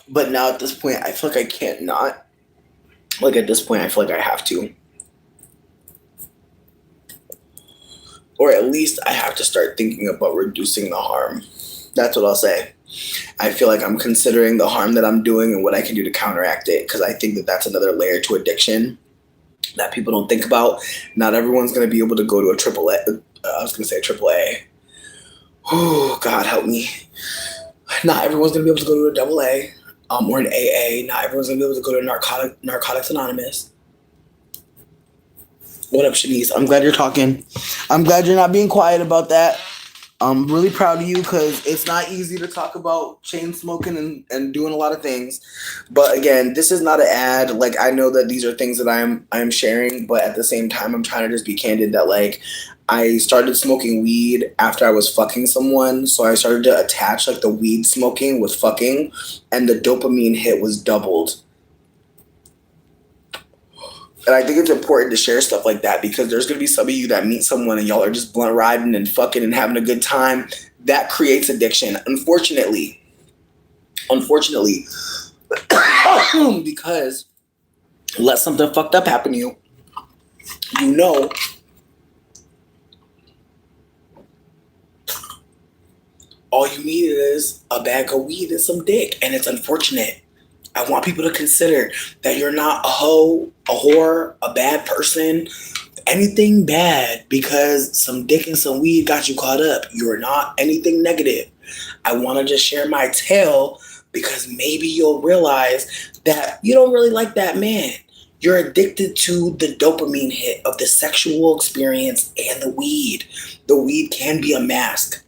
But now at this point, I feel like I can't not. Like at this point, I feel like I have to. Or at least I have to start thinking about reducing the harm. That's what I'll say. I feel like I'm considering the harm that I'm doing and what I can do to counteract it, because I think that that's another layer to addiction that people don't think about. Not everyone's going to be able to go to a triple A. I was going to say triple A. Oh, God help me. Not everyone's going to be able to go to a double A or an AA. Not everyone's going to be able to go to Narcotics Anonymous. What up, Shanice? I'm glad you're talking. I'm glad you're not being quiet about that. I'm really proud of you because it's not easy to talk about chain smoking and doing a lot of things. But again, this is not an ad. Like I know that these are things that I'm sharing, but at the same time I'm trying to just be candid that like I started smoking weed after I was fucking someone. So I started to attach like the weed smoking with fucking and the dopamine hit was doubled. And I think it's important to share stuff like that because there's going to be some of you that meet someone and y'all are just blunt riding and fucking and having a good time. That creates addiction. Unfortunately, because let something fucked up happen to you, you know, all you need is a bag of weed and some dick. And it's unfortunate. I want people to consider that you're not a hoe, a whore, a bad person, anything bad because some dick and some weed got you caught up. You're not anything negative. I want to just share my tale because maybe you'll realize that you don't really like that man. You're addicted to the dopamine hit of the sexual experience and the weed. The weed can be a mask,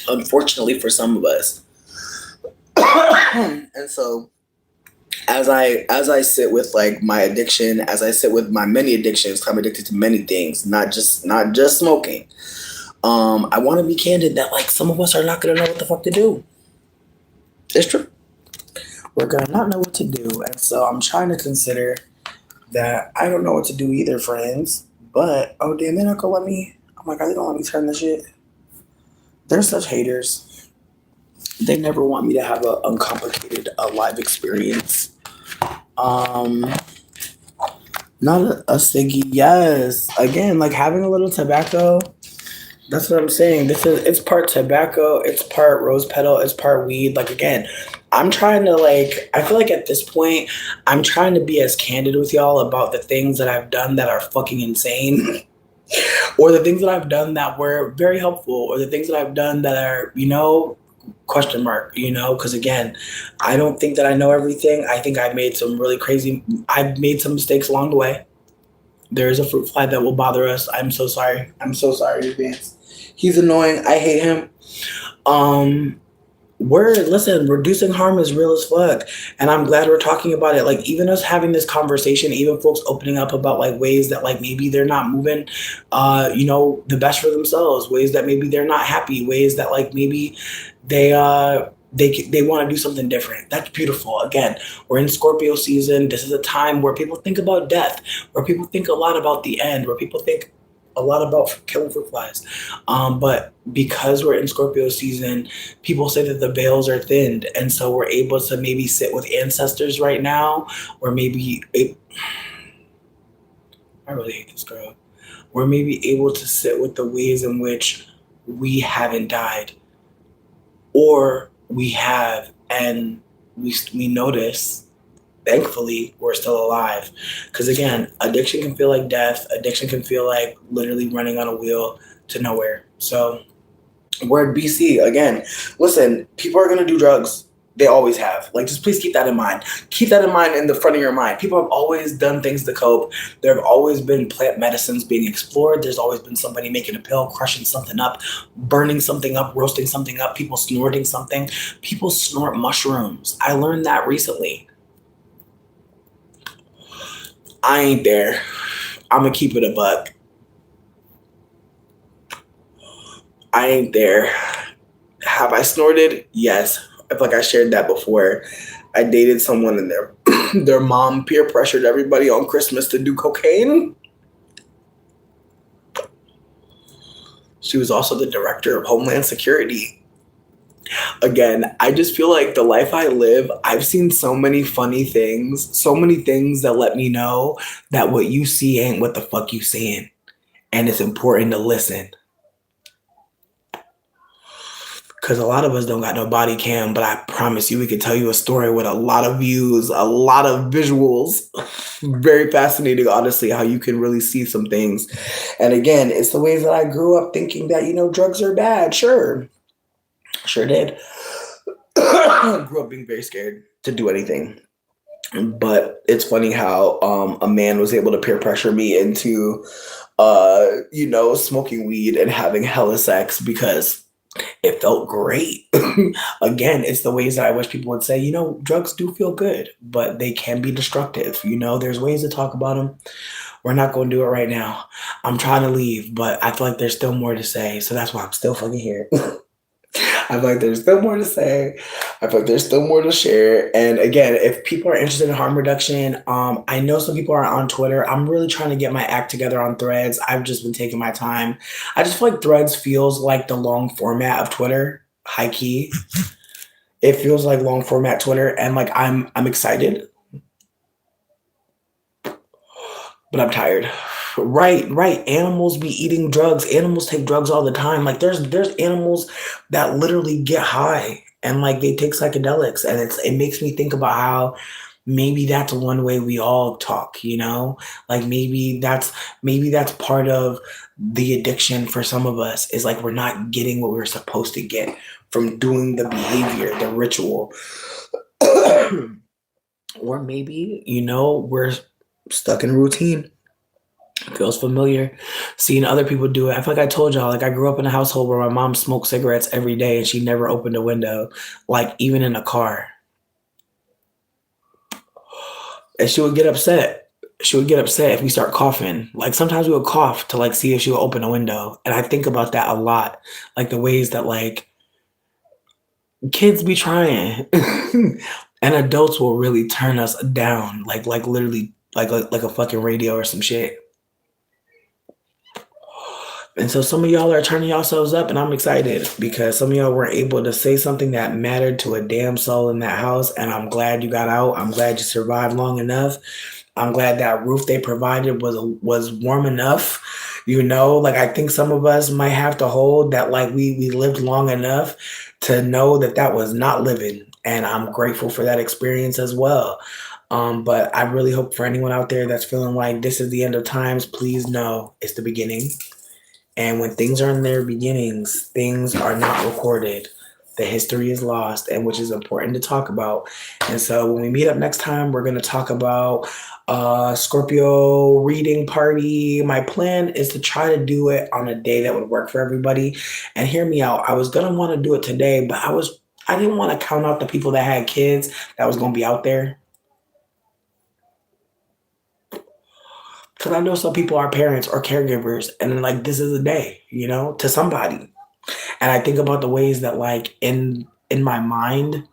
unfortunately, for some of us. And so as I sit with like my addiction, as I sit with my many addictions, I'm addicted to many things, not just smoking. I want to be candid that like some of us are not gonna know what the fuck to do. It's true. We're gonna not know what to do, and so I'm trying to consider that I don't know what to do either, friends. But oh damn, they're not gonna let me. Oh my god, they don't let me turn this shit. They're such haters. They never want me to have a uncomplicated live experience. Um, Not a ciggy. Yes, again, like having a little tobacco. That's what I'm saying. It's part tobacco, it's part rose petal, it's part weed. Like again, I'm trying to like. I feel like at this point, I'm trying to be as candid with y'all about the things that I've done that are fucking insane, or the things that I've done that were very helpful, or the things that I've done that are question mark, because again, I don't think that I know everything. I think I've made some mistakes along the way. There is a fruit fly that will bother us. I'm so sorry. I'm so sorry, Vance. He's annoying. I hate him. Um, listen, reducing harm is real as fuck. And I'm glad we're talking about it. Like even us having this conversation, even folks opening up about like ways that like maybe they're not moving the best for themselves, ways that maybe they're not happy, ways that like maybe they want to do something different. That's beautiful. Again, we're in Scorpio season. This is a time where people think about death, where people think a lot about the end, where people think a lot about killing fruit flies. But because we're in Scorpio season, people say that the veils are thinned, and so we're able to maybe sit with ancestors right now, or I really hate this girl. We're maybe able to sit with the ways in which we haven't died, or we have, and we notice. Thankfully, we're still alive. Because again, addiction can feel like death. Addiction can feel like literally running on a wheel to nowhere. So we're at BC again. Listen, people are gonna do drugs. They always have. Like, just please keep that in mind. Keep that in mind in the front of your mind. People have always done things to cope. There have always been plant medicines being explored. There's always been somebody making a pill, crushing something up, burning something up, roasting something up, people snorting something. People snort mushrooms. I learned that recently. I ain't there. I'm gonna keep it a buck. I ain't there. Have I snorted? Yes. I feel like I shared that before. I dated someone and their mom peer pressured everybody on Christmas to do cocaine. She was also the director of Homeland Security. Again, I just feel like the life I live, I've seen so many funny things, so many things that let me know that what you see ain't what the fuck you seeing. And it's important to listen. Because a lot of us don't got no body cam, but I promise you we could tell you a story with a lot of views, a lot of visuals. Very fascinating, honestly, how you can really see some things. And again, it's the ways that I grew up thinking that, drugs are bad. Sure did. Grew up being very scared to do anything. But it's funny how a man was able to peer pressure me into smoking weed and having hella sex because it felt great. Again, it's the ways that I wish people would say, drugs do feel good, but they can be destructive. There's ways to talk about them. We're not going to do it right now. I'm trying to leave, but I feel like there's still more to say. So that's why I'm still fucking here. I feel like there's still more to say. I feel like there's still more to share. And again, if people are interested in harm reduction, I know some people are on Twitter. I'm really trying to get my act together on Threads. I've just been taking my time. I just feel like Threads feels like the long format of Twitter, high key. It feels like long format Twitter, and like I'm excited, but I'm tired. Right, right. Animals be eating drugs. Animals take drugs all the time. Like there's animals that literally get high and like they take psychedelics, and it makes me think about how maybe that's one way we all talk. Like maybe that's part of the addiction for some of us is like we're not getting what we're supposed to get from doing the behavior, the ritual. Or maybe we're stuck in routine. Feels familiar. Seeing other people do it. I feel like I told y'all, like I grew up in a household where my mom smoked cigarettes every day and she never opened a window, like even in a car. And she would get upset. She would get upset if we start coughing. Like sometimes we would cough to like see if she would open a window. And I think about that a lot. Like the ways that like kids be trying. And adults will really turn us down. Like literally like a fucking radio or some shit. And so some of y'all are turning yourselves up, and I'm excited because some of y'all weren't able to say something that mattered to a damn soul in that house. And I'm glad you got out. I'm glad you survived long enough. I'm glad that roof they provided was warm enough. Like I think some of us might have to hold that like we lived long enough to know that that was not living. And I'm grateful for that experience as well. But I really hope for anyone out there that's feeling like this is the end of times, please know it's the beginning. And when things are in their beginnings, things are not recorded. The history is lost, and which is important to talk about. And so when we meet up next time, we're going to talk about Scorpio reading party. My plan is to try to do it on a day that would work for everybody. And hear me out. I was going to want to do it today, but I didn't want to count out the people that had kids that was going to be out there. Because I know some people are parents or caregivers, and then, like this is a day, to somebody. And I think about the ways that like in my mind,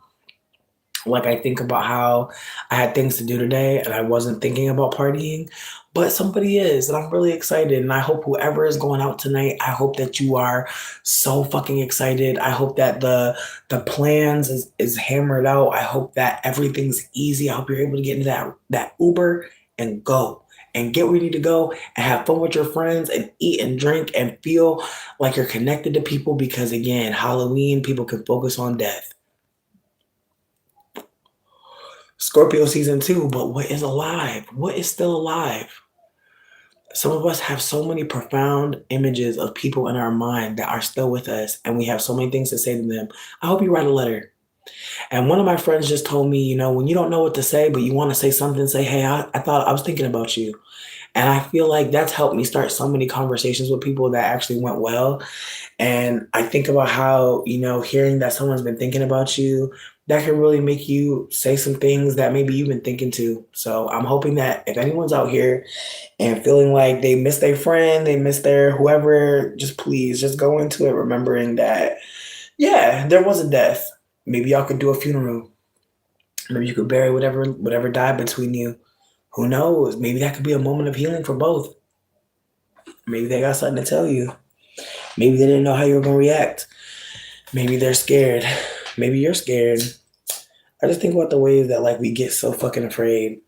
like I think about how I had things to do today and I wasn't thinking about partying, but somebody is, and I'm really excited. And I hope whoever is going out tonight, I hope that you are so fucking excited. I hope that the plans is hammered out. I hope that everything's easy. I hope you're able to get into that Uber and go. And get where you need to go and have fun with your friends and eat and drink and feel like you're connected to people because, again, Halloween, people can focus on death. Scorpio season 2, but what is alive? What is still alive? Some of us have so many profound images of people in our mind that are still with us, and we have so many things to say to them. I hope you write a letter. And one of my friends just told me, when you don't know what to say, but you want to say something, say, hey, I thought I was thinking about you. And I feel like that's helped me start so many conversations with people that actually went well. And I think about how, hearing that someone's been thinking about you, that can really make you say some things that maybe you've been thinking too. So I'm hoping that if anyone's out here and feeling like they miss their friend, they miss their whoever, just please just go into it remembering that, yeah, there was a death. Maybe y'all could do a funeral. Maybe you could bury whatever died between you. Who knows? Maybe that could be a moment of healing for both. Maybe they got something to tell you. Maybe they didn't know how you were going to react. Maybe they're scared. Maybe you're scared. I just think about the ways that like we get so fucking afraid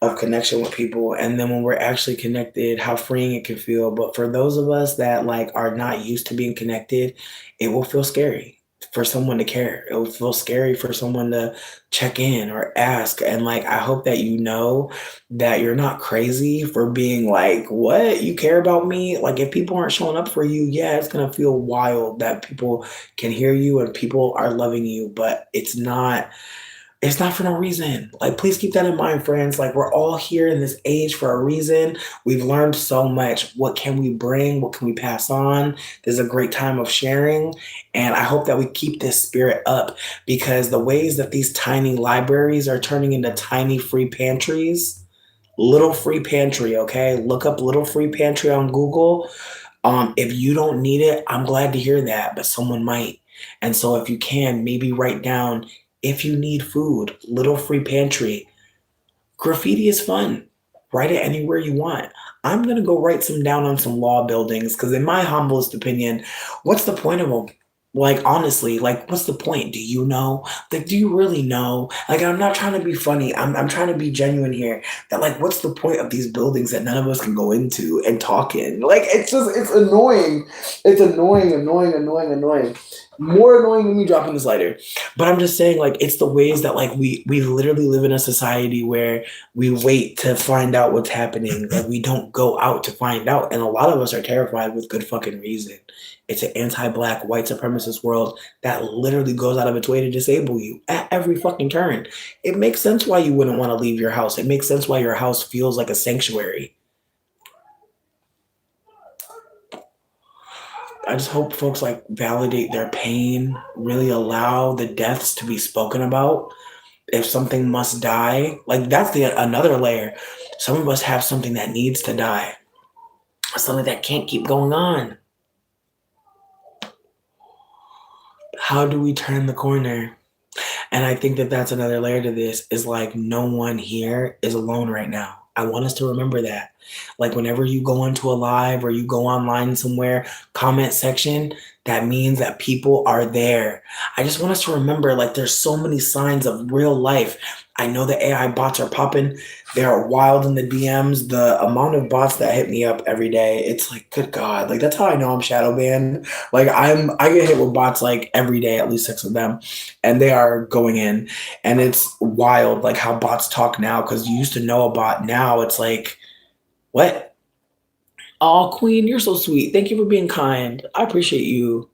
of connection with people, and then when we're actually connected, how freeing it can feel. But for those of us that like are not used to being connected, it will feel scary for someone to care. It will feel scary for someone to check in or ask. And like I hope that you know that you're not crazy for being like, what? You care about me? Like if people aren't showing up for you, yeah, it's gonna feel wild that people can hear you and people are loving you, but it's not It's not for no reason. Like, please keep that in mind, friends. Like, we're all here in this age for a reason. We've learned so much. What can we bring? What can we pass on? This is a great time of sharing. And I hope that we keep this spirit up because the ways that these tiny libraries are turning into tiny free pantries, Little Free Pantry, okay? Look up Little Free Pantry on Google. If you don't need it, I'm glad to hear that, but someone might. And so if you can, maybe write down if you need food, Little Free Pantry. Graffiti is fun. Write it anywhere you want. I'm gonna go write some down on some law buildings because, in my humblest opinion, what's the point of them? Like, honestly, like, what's the point? Do you know? Like, do you really know? Like, I'm not trying to be funny. I'm trying to be genuine here. That, like, what's the point of these buildings that none of us can go into and talk in? Like, it's annoying. It's annoying. More annoying than me dropping this lighter. But I'm just saying, like, it's the ways that, like, we literally live in a society where we wait to find out what's happening. Like, we don't go out to find out. And a lot of us are terrified with good fucking reason. It's an anti-black, white supremacist world that literally goes out of its way to disable you at every fucking turn. It makes sense why you wouldn't want to leave your house. It makes sense why your house feels like a sanctuary. I just hope folks like validate their pain, really allow the deaths to be spoken about. If something must die, like that's the another layer. Some of us have something that needs to die, something that can't keep going on. How do we turn the corner? And I think that that's another layer to this is like no one here is alone right now. I want us to remember that. Like whenever you go into a live or you go online somewhere, comment section, that means that people are there. I just want us to remember like there's so many signs of real life. I know the AI bots are popping. They're wild in the DMs. The amount of bots that hit me up every day, it's like, good God. Like that's how I know I'm shadow banned. Like I get hit with bots like every day, at least 6 of them, and they are going in. And it's wild like how bots talk now because you used to know a bot. Now it's like, what? Oh, Queen, you're so sweet. Thank you for being kind. I appreciate you.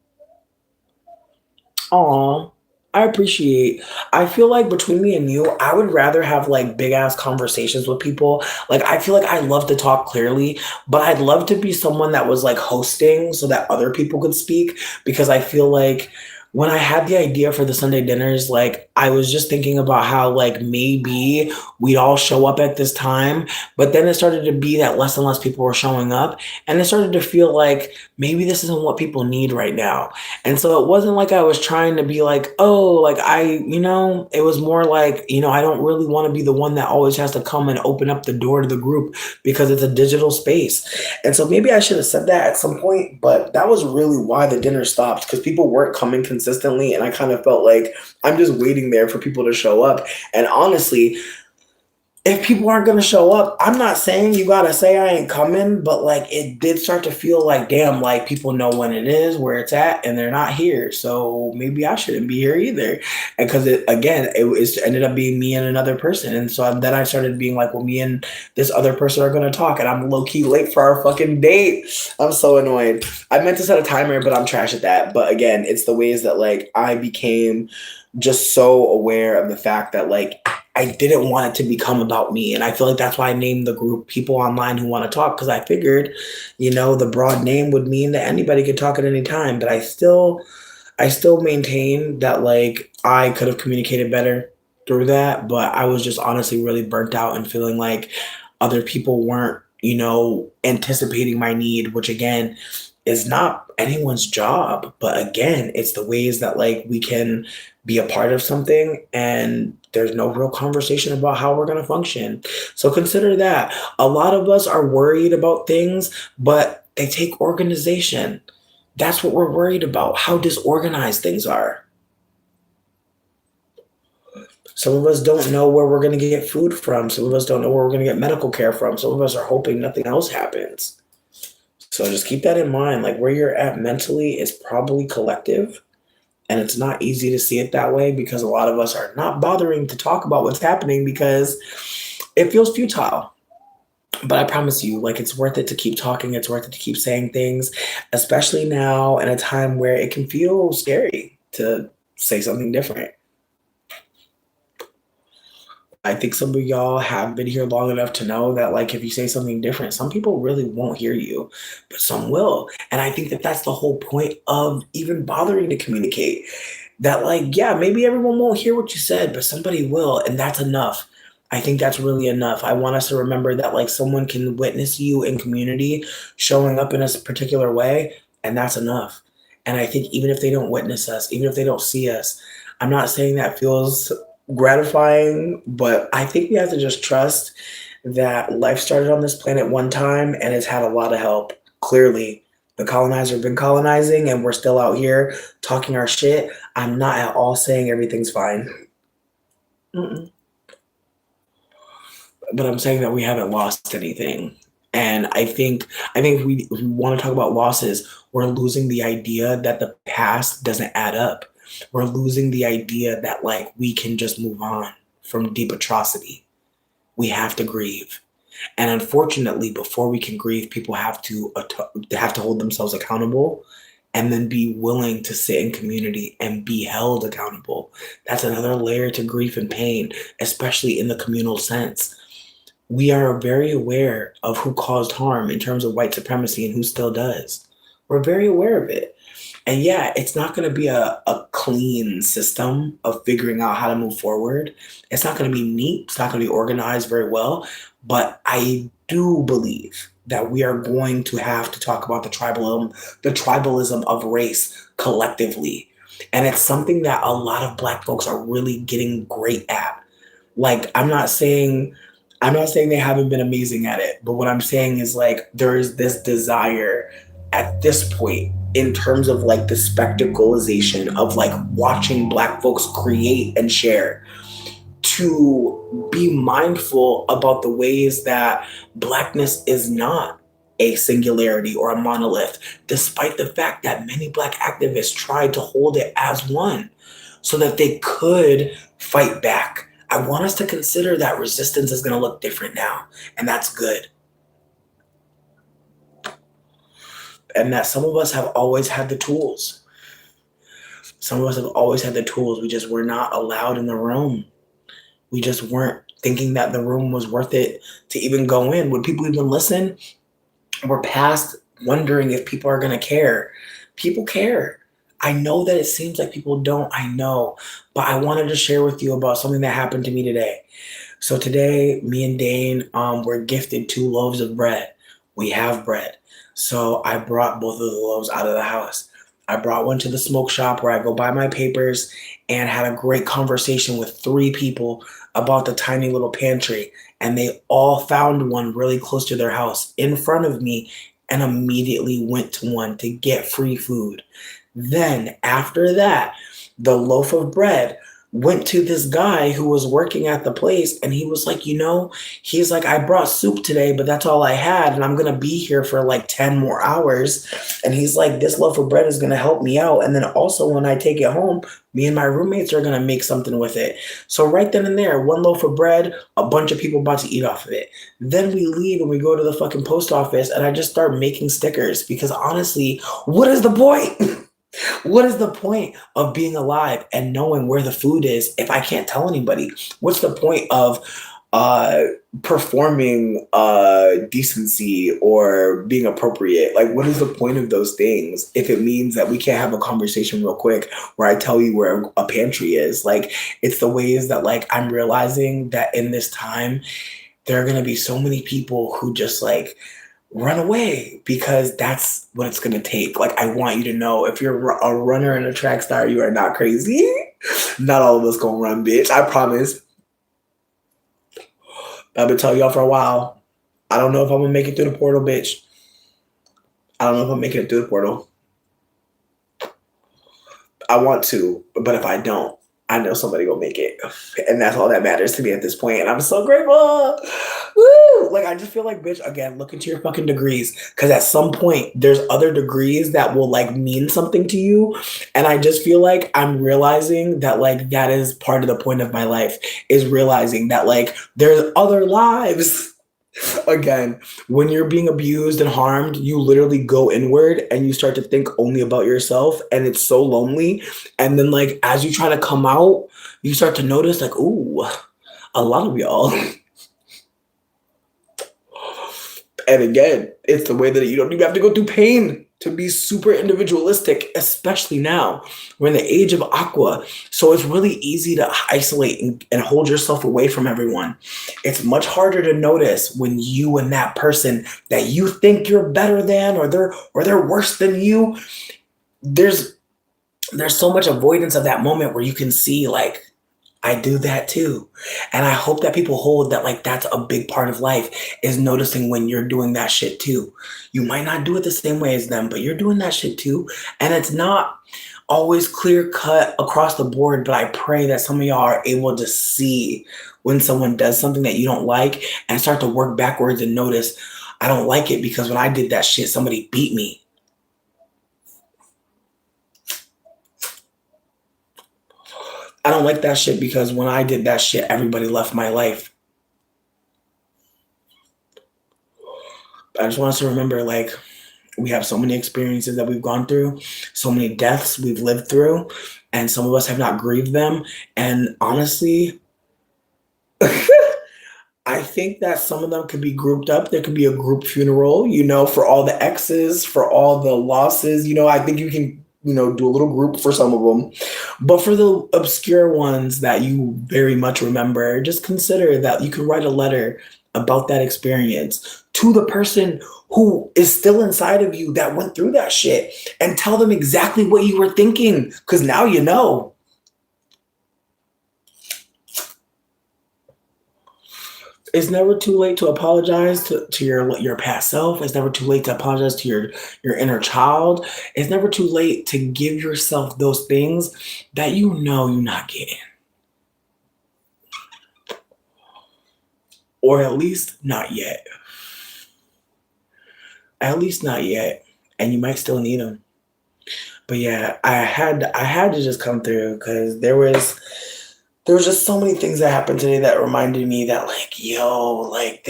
Aw, I appreciate. I feel like between me and you, I would rather have like big ass conversations with people. Like I feel like I love to talk clearly, but I'd love to be someone that was like hosting so that other people could speak because I feel like when I had the idea for the Sunday dinners, like I was just thinking about how like maybe we'd all show up at this time, but then it started to be that less and less people were showing up, and it started to feel like maybe this isn't what people need right now. And so it wasn't like I was trying to be like, oh, like it was more like, I don't really want to be the one that always has to come and open up the door to the group because it's a digital space. And so maybe I should have said that at some point, but that was really why the dinner stopped because people weren't coming consistently. And I kind of felt like I'm just waiting there for people to show up. And honestly, if people aren't gonna show up, I'm not saying you gotta say I ain't coming, but like it did start to feel like, damn, like people know when it is, where it's at, and they're not here. So maybe I shouldn't be here either. And because it ended up being me and another person. And so then I started being like, well, me and this other person are gonna talk, and I'm low key late for our fucking date. I'm so annoyed. I meant to set a timer, but I'm trash at that. But again, it's the ways that like I became just so aware of the fact that like I didn't want it to become about me. And I feel like that's why I named the group People Online Who Want to Talk, because I figured, the broad name would mean that anybody could talk at any time. But I still maintain that like I could have communicated better through that, but I was just honestly really burnt out and feeling like other people weren't, anticipating my need, which again is not anyone's job. But again, it's the ways that like we can be a part of something and there's no real conversation about how we're going to function. So consider that. A lot of us are worried about things, but they take organization. That's what we're worried about, how disorganized things are. Some of us don't know where we're going to get food from. Some of us don't know where we're going to get medical care from. Some of us are hoping nothing else happens. So just keep that in mind. Like where you're at mentally is probably collective. And it's not easy to see it that way because a lot of us are not bothering to talk about what's happening because it feels futile. But I promise you, like, it's worth it to keep talking. It's worth it to keep saying things, especially now in a time where it can feel scary to say something different. I think some of y'all have been here long enough to know that, like, if you say something different, some people really won't hear you, but some will. And I think that that's the whole point of even bothering to communicate. That, like, yeah, maybe everyone won't hear what you said, but somebody will, and that's enough. I think that's really enough. I want us to remember that, like, someone can witness you in community showing up in a particular way, and that's enough. And I think even if they don't witness us, even if they don't see us, I'm not saying that feels gratifying, but I think we have to just trust that life started on this planet one time and it's had a lot of help. Clearly, the colonizer have been colonizing and we're still out here talking our shit. I'm not at all saying everything's fine. Mm-mm. But I'm saying that we haven't lost anything. And I think if we want to talk about losses, we're losing the idea that the past doesn't add up. We're losing the idea that, like, we can just move on from deep atrocity. We have to grieve. And unfortunately, before we can grieve, people have to hold themselves accountable and then be willing to sit in community and be held accountable. That's another layer to grief and pain, especially in the communal sense. We are very aware of who caused harm in terms of white supremacy and who still does. We're very aware of it. And yeah, it's not going to be a clean system of figuring out how to move forward. It's not going to be neat. It's not going to be organized very well. But I do believe that we are going to have to talk about the tribalism of race collectively. And it's something that a lot of Black folks are really getting great at. Like, I'm not saying they haven't been amazing at it, but what I'm saying is, like, there is this desire at this point in terms of, like, the spectacleization of, like, watching Black folks create and share, to be mindful about the ways that Blackness is not a singularity or a monolith, despite the fact that many Black activists tried to hold it as one so that they could fight back. I want us to consider that resistance is going to look different now, and that's good. And that some of us have always had the tools. Some of us have always had the tools. We just were not allowed in the room. We just weren't thinking that the room was worth it to even go in. Would people even listen? We're past wondering if people are going to care. People care. I know that it seems like people don't. I know. But I wanted to share with you about something that happened to me today. So today, me and Dane were gifted 2 loaves of bread. We have bread. So I brought both of the loaves out of the house. I brought one to the smoke shop where I go buy my papers and had a great conversation with 3 people about the tiny little pantry. And they all found one really close to their house in front of me and immediately went to one to get free food. Then, after that, the loaf of bread went to this guy who was working at the place, and he was like, he's like, I brought soup today, but that's all I had, and I'm gonna be here for like 10 more hours. And he's like, this loaf of bread is gonna help me out. And then also, when I take it home, me and my roommates are gonna make something with it. So right then and there, 1 loaf of bread, a bunch of people about to eat off of it. Then we leave and we go to the fucking post office, and I just start making stickers because honestly, what is the point? What is the point of being alive and knowing where the food is if I can't tell anybody? What's the point of uh, performing decency or being appropriate? Like, what is the point of those things if it means that we can't have a conversation real quick where I tell you where a pantry is? Like, it's the ways that, like, I'm realizing that in this time, there are going to be so many people who just, like, run away because that's what it's going to take. Like, I want you to know, if you're a runner and a track star, you are not crazy. Not all of us gonna run, bitch. I promise. I've been telling y'all for a while. I don't know if I'm gonna make it through the portal, bitch. I don't know if I'm making it through the portal. I want to, but if I don't, I know somebody will make it. And that's all that matters to me at this point. And I'm so grateful. Woo! Like, I just feel like, bitch, again, look into your fucking degrees. Because at some point, there's other degrees that will, like, mean something to you. And I just feel like I'm realizing that, like, that is part of the point of my life, is realizing that, like, there's other lives. Again, when you're being abused and harmed, you literally go inward and you start to think only about yourself, and it's so lonely. And then, like, as you try to come out, you start to notice, like, ooh, A lot of y'all. And again, it's the way that you don't even have to go through pain to be super individualistic, especially now. We're in the age of aqua. So it's really easy to isolate and hold yourself away from everyone. It's much harder to notice when you and that person that you think you're better than, or they're worse than you. There's there's so much avoidance of that moment where you can see like I do that too. And I hope that people hold that like that's a big part of life is noticing when you're doing that shit too. You might not do it the same way as them, but you're doing that shit too. And it's not always clear cut across the board, but I pray that some of y'all are able to see when someone does something that you don't like and start to work backwards and notice I don't like it because when I did that shit, somebody beat me. I don't like that shit because when I did that shit, everybody left my life. I just want us to remember like we have so many experiences that we've gone through, so many deaths we've lived through, and some of us have not grieved them. And honestly, I think that some of them could be grouped up. There could be a group funeral, for all the exes, for all the losses. I think you can, do a little group for some of them. But for the obscure ones that you very much remember, just consider that you could write a letter about that experience to the person who is still inside of you that went through that shit and tell them exactly what you were thinking because now you know. It's never too late to apologize to your past self. It's never too late to apologize to your inner child. It's never too late to give yourself those things that you know you're not getting. Or at least not yet. At least not yet. And you might still need them. But yeah, I had to just come through because there was just so many things that happened today that reminded me that like, yo, like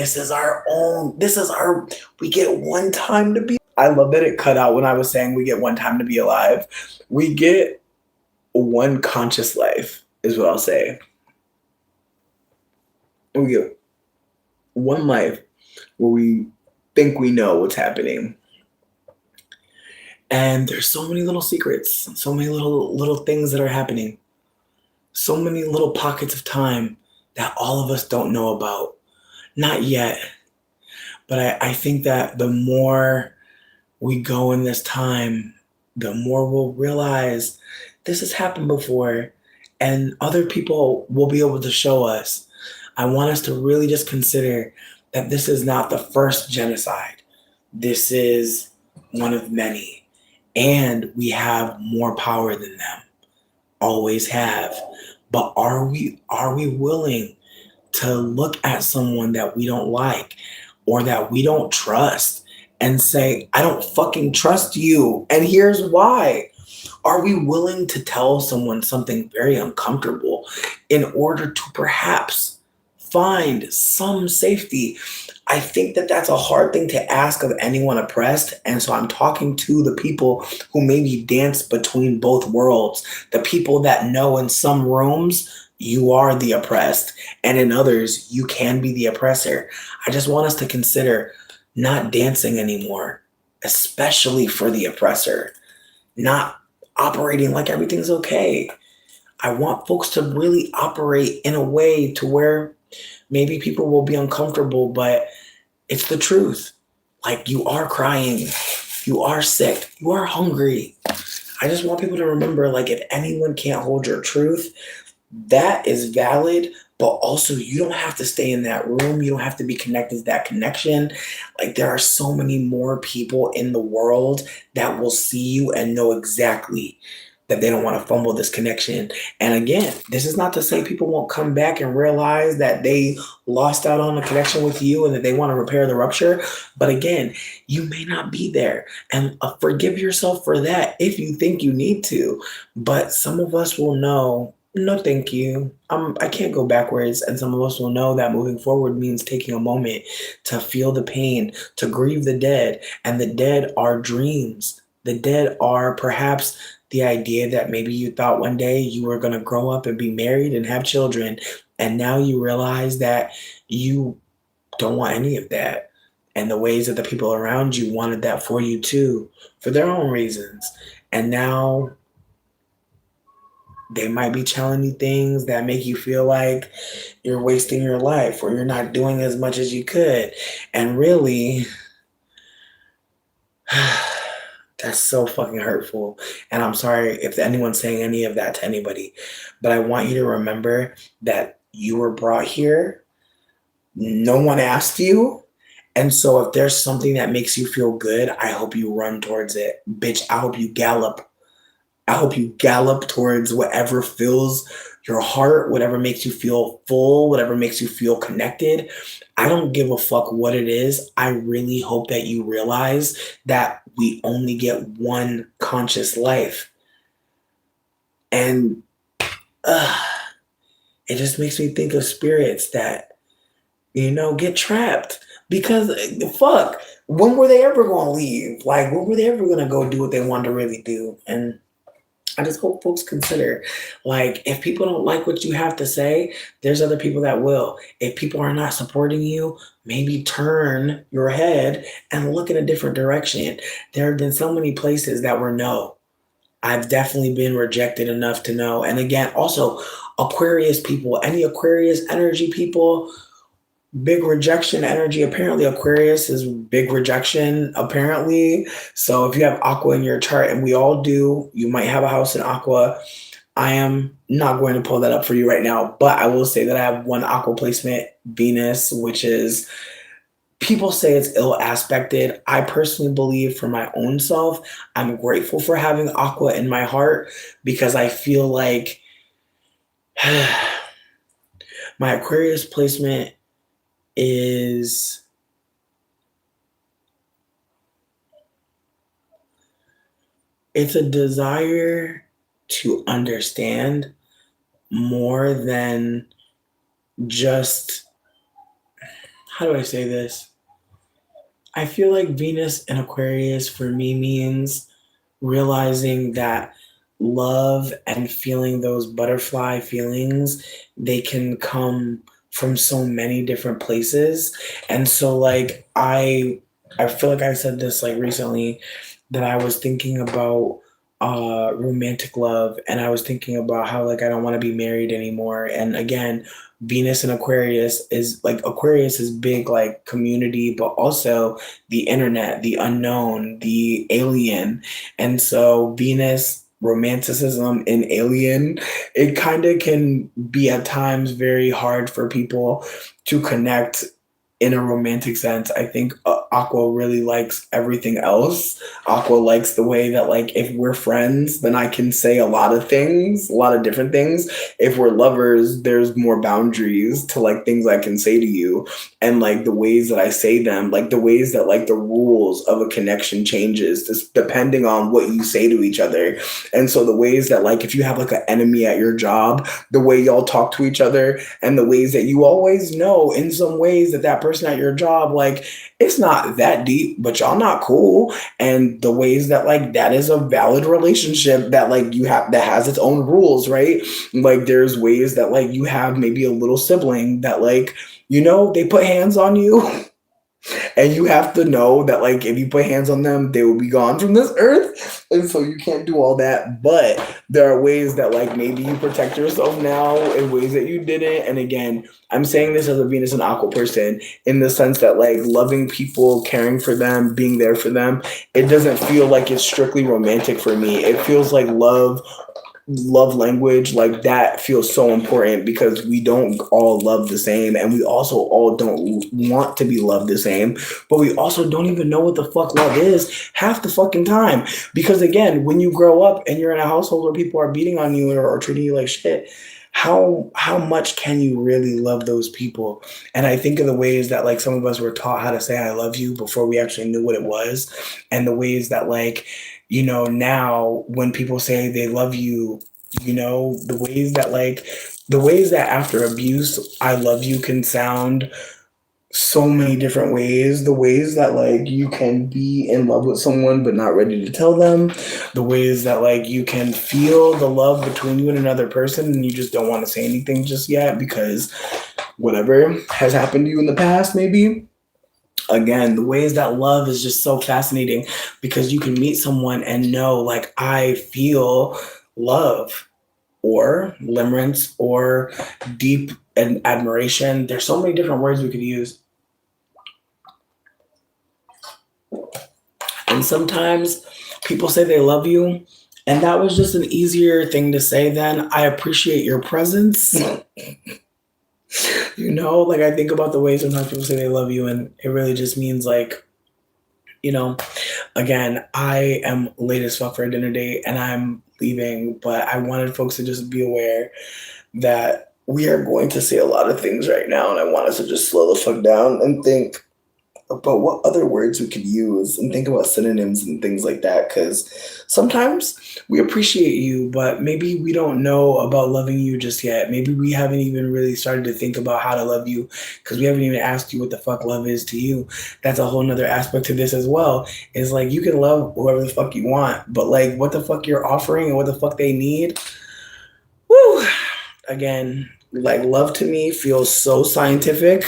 we get one time to be. I love that it cut out when I was saying we get one time to be alive. We get one conscious life is what I'll say. We get one life where we think we know what's happening. And there's so many little secrets, so many little things that are happening. So many little pockets of time that all of us don't know about. Not yet. But I think that the more we go in this time, the more we'll realize this has happened before and other people will be able to show us. I want us to really just consider that this is not the first genocide. This is one of many. And we have more power than them. Always have. But are we willing to look at someone that we don't like or that we don't trust and say, I don't fucking trust you. And here's why. Are we willing to tell someone something very uncomfortable in order to perhaps find some safety? I think that that's a hard thing to ask of anyone oppressed. And so I'm talking to the people who maybe dance between both worlds, the people that know in some rooms you are the oppressed, and in others you can be the oppressor. I just want us to consider not dancing anymore, especially for the oppressor, not operating like everything's okay. I want folks to really operate in a way to where maybe people will be uncomfortable, but it's the truth. Like you are crying, you are sick, you are hungry. I just want people to remember like if anyone can't hold your truth, that is valid, but also you don't have to stay in that room. You don't have to be connected to that connection. Like there are so many more people in the world that will see you and know exactly that they don't want to fumble this connection. And again, this is not to say people won't come back and realize that they lost out on a connection with you and that they want to repair the rupture. But again, you may not be there. And forgive yourself for that if you think you need to. But some of us will know, no, thank you. I can't go backwards. And some of us will know that moving forward means taking a moment to feel the pain, to grieve the dead. And the dead are dreams. The dead are perhaps the idea that maybe you thought one day you were going to grow up and be married and have children, and now you realize that you don't want any of that. And the ways that the people around you wanted that for you too, for their own reasons. And now they might be telling you things that make you feel like you're wasting your life or you're not doing as much as you could. And really, that's so fucking hurtful. And I'm sorry if anyone's saying any of that to anybody, but I want you to remember that you were brought here. No one asked you. And so if there's something that makes you feel good, I hope you run towards it. Bitch, I hope you gallop. I hope you gallop towards whatever fills your heart, whatever makes you feel full, whatever makes you feel connected. I don't give a fuck what it is. I really hope that you realize that we only get one conscious life. And uh, it just makes me think of spirits that, get trapped. Because fuck, when were they ever going to leave? Like, when were they ever going to go do what they wanted to really do? And I just hope folks consider, like, if people don't like what you have to say, there's other people that will. If people are not supporting you, maybe turn your head and look in a different direction. There have been so many places that were no. I've definitely been rejected enough to know. And again, also Aquarius people, any Aquarius energy people, big rejection energy. Apparently, Aquarius is big rejection, apparently. So if you have Aqua in your chart, and we all do, you might have a house in Aqua. I am not going to pull that up for you right now, but I will say that I have one Aqua placement, Venus, which is, people say it's ill aspected. I personally believe for my own self, I'm grateful for having Aqua in my heart because I feel like my Aquarius placement is, it's a desire to understand more than just, how do I say this? I feel like Venus and Aquarius for me means realizing that love and feeling those butterfly feelings, they can come from so many different places. And so like I feel like I said this like recently, that I was thinking about romantic love, and I was thinking about how like I don't want to be married anymore. And again, Venus and Aquarius is big like community, but also the internet, the unknown, the alien. And so Venus, romanticism in alien, it kind of can be at times very hard for people to connect in a romantic sense. I think Aqua really likes everything else. Aqua likes the way that, like, if we're friends, then I can say a lot of things, a lot of different things. If we're lovers, there's more boundaries to like things I can say to you, and like the ways that I say them, like the ways that like the rules of a connection changes just depending on what you say to each other. And so the ways that, like, if you have like an enemy at your job, the way y'all talk to each other, and the ways that you always know in some ways that that person at your job, like, it's not that deep, but y'all not cool. And the ways that like that is a valid relationship that like you have, that has its own rules, right? Like there's ways that like you have maybe a little sibling that like, they put hands on you. And you have to know that like if you put hands on them, they will be gone from this earth. And so you can't do all that. But there are ways that like maybe you protect yourself now in ways that you didn't. And again, I'm saying this as a Venus and Aqua person in the sense that like loving people, caring for them, being there for them, it doesn't feel like it's strictly romantic for me. It feels like love language, like that feels so important because we don't all love the same, and we also all don't want to be loved the same, but we also don't even know what the fuck love is half the fucking time. Because again, when you grow up and you're in a household where people are beating on you or treating you like shit, how much can you really love those people? And I think of the ways that like some of us were taught how to say I love you before we actually knew what it was, and the ways that like, now when people say they love you, the ways that after abuse, I love you can sound so many different ways. The ways that like you can be in love with someone but not ready to tell them. The ways that like you can feel the love between you and another person and you just don't want to say anything just yet because whatever has happened to you in the past, maybe. Again, the ways that love is just so fascinating because you can meet someone and know, like, I feel love or limerence or deep and admiration. There's so many different words we could use. And sometimes people say they love you, and that was just an easier thing to say than I appreciate your presence. Like I think about the way sometimes people say they love you, and it really just means like, you know, again, I am late as fuck for a dinner date and I'm leaving, but I wanted folks to just be aware that we are going to say a lot of things right now, and I want us to just slow the fuck down and think about what other words we could use and think about synonyms and things like that. Because sometimes we appreciate you, but maybe we don't know about loving you just yet. Maybe we haven't even really started to think about how to love you because we haven't even asked you what the fuck love is to you. That's a whole nother aspect to this as well. Is like you can love whoever the fuck you want, but like what the fuck you're offering and what the fuck they need. Woo! Again, like love to me feels so scientific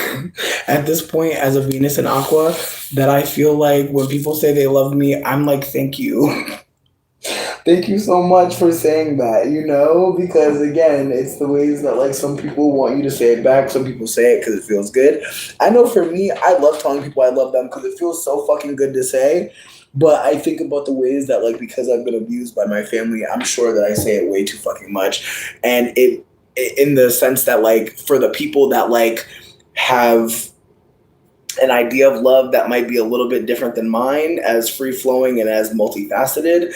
at this point as a Venus and Aqua that I feel like when people say they love me, I'm like, thank you. Thank you so much for saying that, because again, it's the ways that like some people want you to say it back. Some people say it because it feels good. I know for me, I love telling people I love them because it feels so fucking good to say. But I think about the ways that like because I've been abused by my family, I'm sure that I say it way too fucking much. And in the sense that like for the people that like have an idea of love that might be a little bit different than mine, as free flowing and as multifaceted,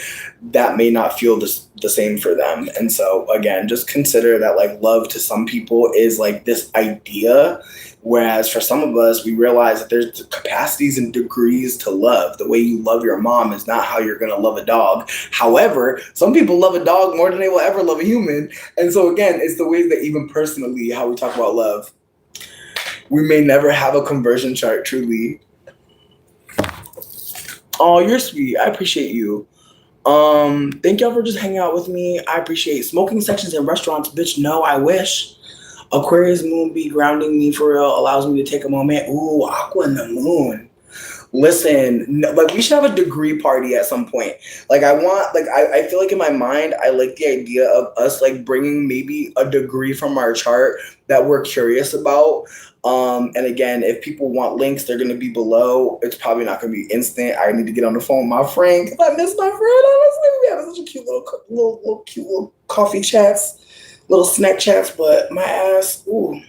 that may not feel the same for them. And so, again, just consider that like love to some people is like this idea. Whereas for some of us, we realize that there's capacities and degrees to love. The way you love your mom is not how you're going to love a dog. However, some people love a dog more than they will ever love a human. And so, again, it's the ways that even personally, how we talk about love. We may never have a conversion chart, truly. Oh, you're sweet. I appreciate you. Thank y'all for just hanging out with me. I appreciate smoking sections in restaurants. Bitch, no, I wish. Aquarius moon be grounding me for real, allows me to take a moment. Ooh, Aqua in the moon. Listen, like we should have a degree party at some point. Like I feel like in my mind, I like the idea of us like bringing maybe a degree from our chart that we're curious about. And again, if people want links, they're gonna be below. It's probably not gonna be instant. I need to get on the phone with my friend because I miss my friend. Honestly, we have such a cute little coffee chats, little snack chats. But my ass, ooh,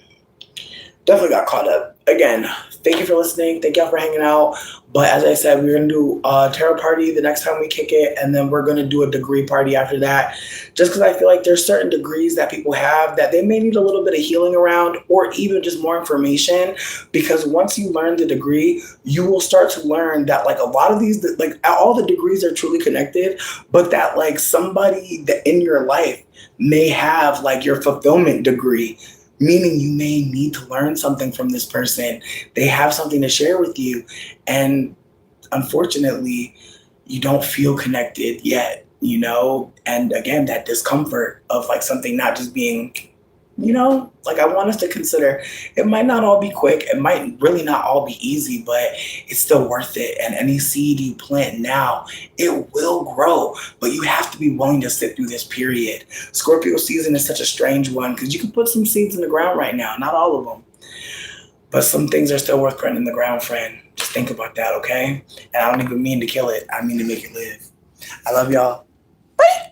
definitely got caught up. Again, thank you for listening. Thank y'all for hanging out. But as I said, we're going to do a tarot party the next time we kick it. And then we're going to do a degree party after that. Just because I feel like there's certain degrees that people have that they may need a little bit of healing around or even just more information. Because once you learn the degree, you will start to learn that like a lot of these, like all the degrees are truly connected. But that like somebody that in your life may have like your fulfillment degree, meaning you may need to learn something from this person. They have something to share with you. And unfortunately, you don't feel connected yet, And again, that discomfort of like something not just being, like I want us to consider it might not all be quick. It might really not all be easy, but it's still worth it. And any seed you plant now, it will grow, but you have to be willing to sit through this period. Scorpio season is such a strange one because you can put some seeds in the ground right now, not all of them, but some things are still worth putting in the ground, friend. Just think about that, okay? And I don't even mean to kill it. I mean to make it live. I love y'all. Bye.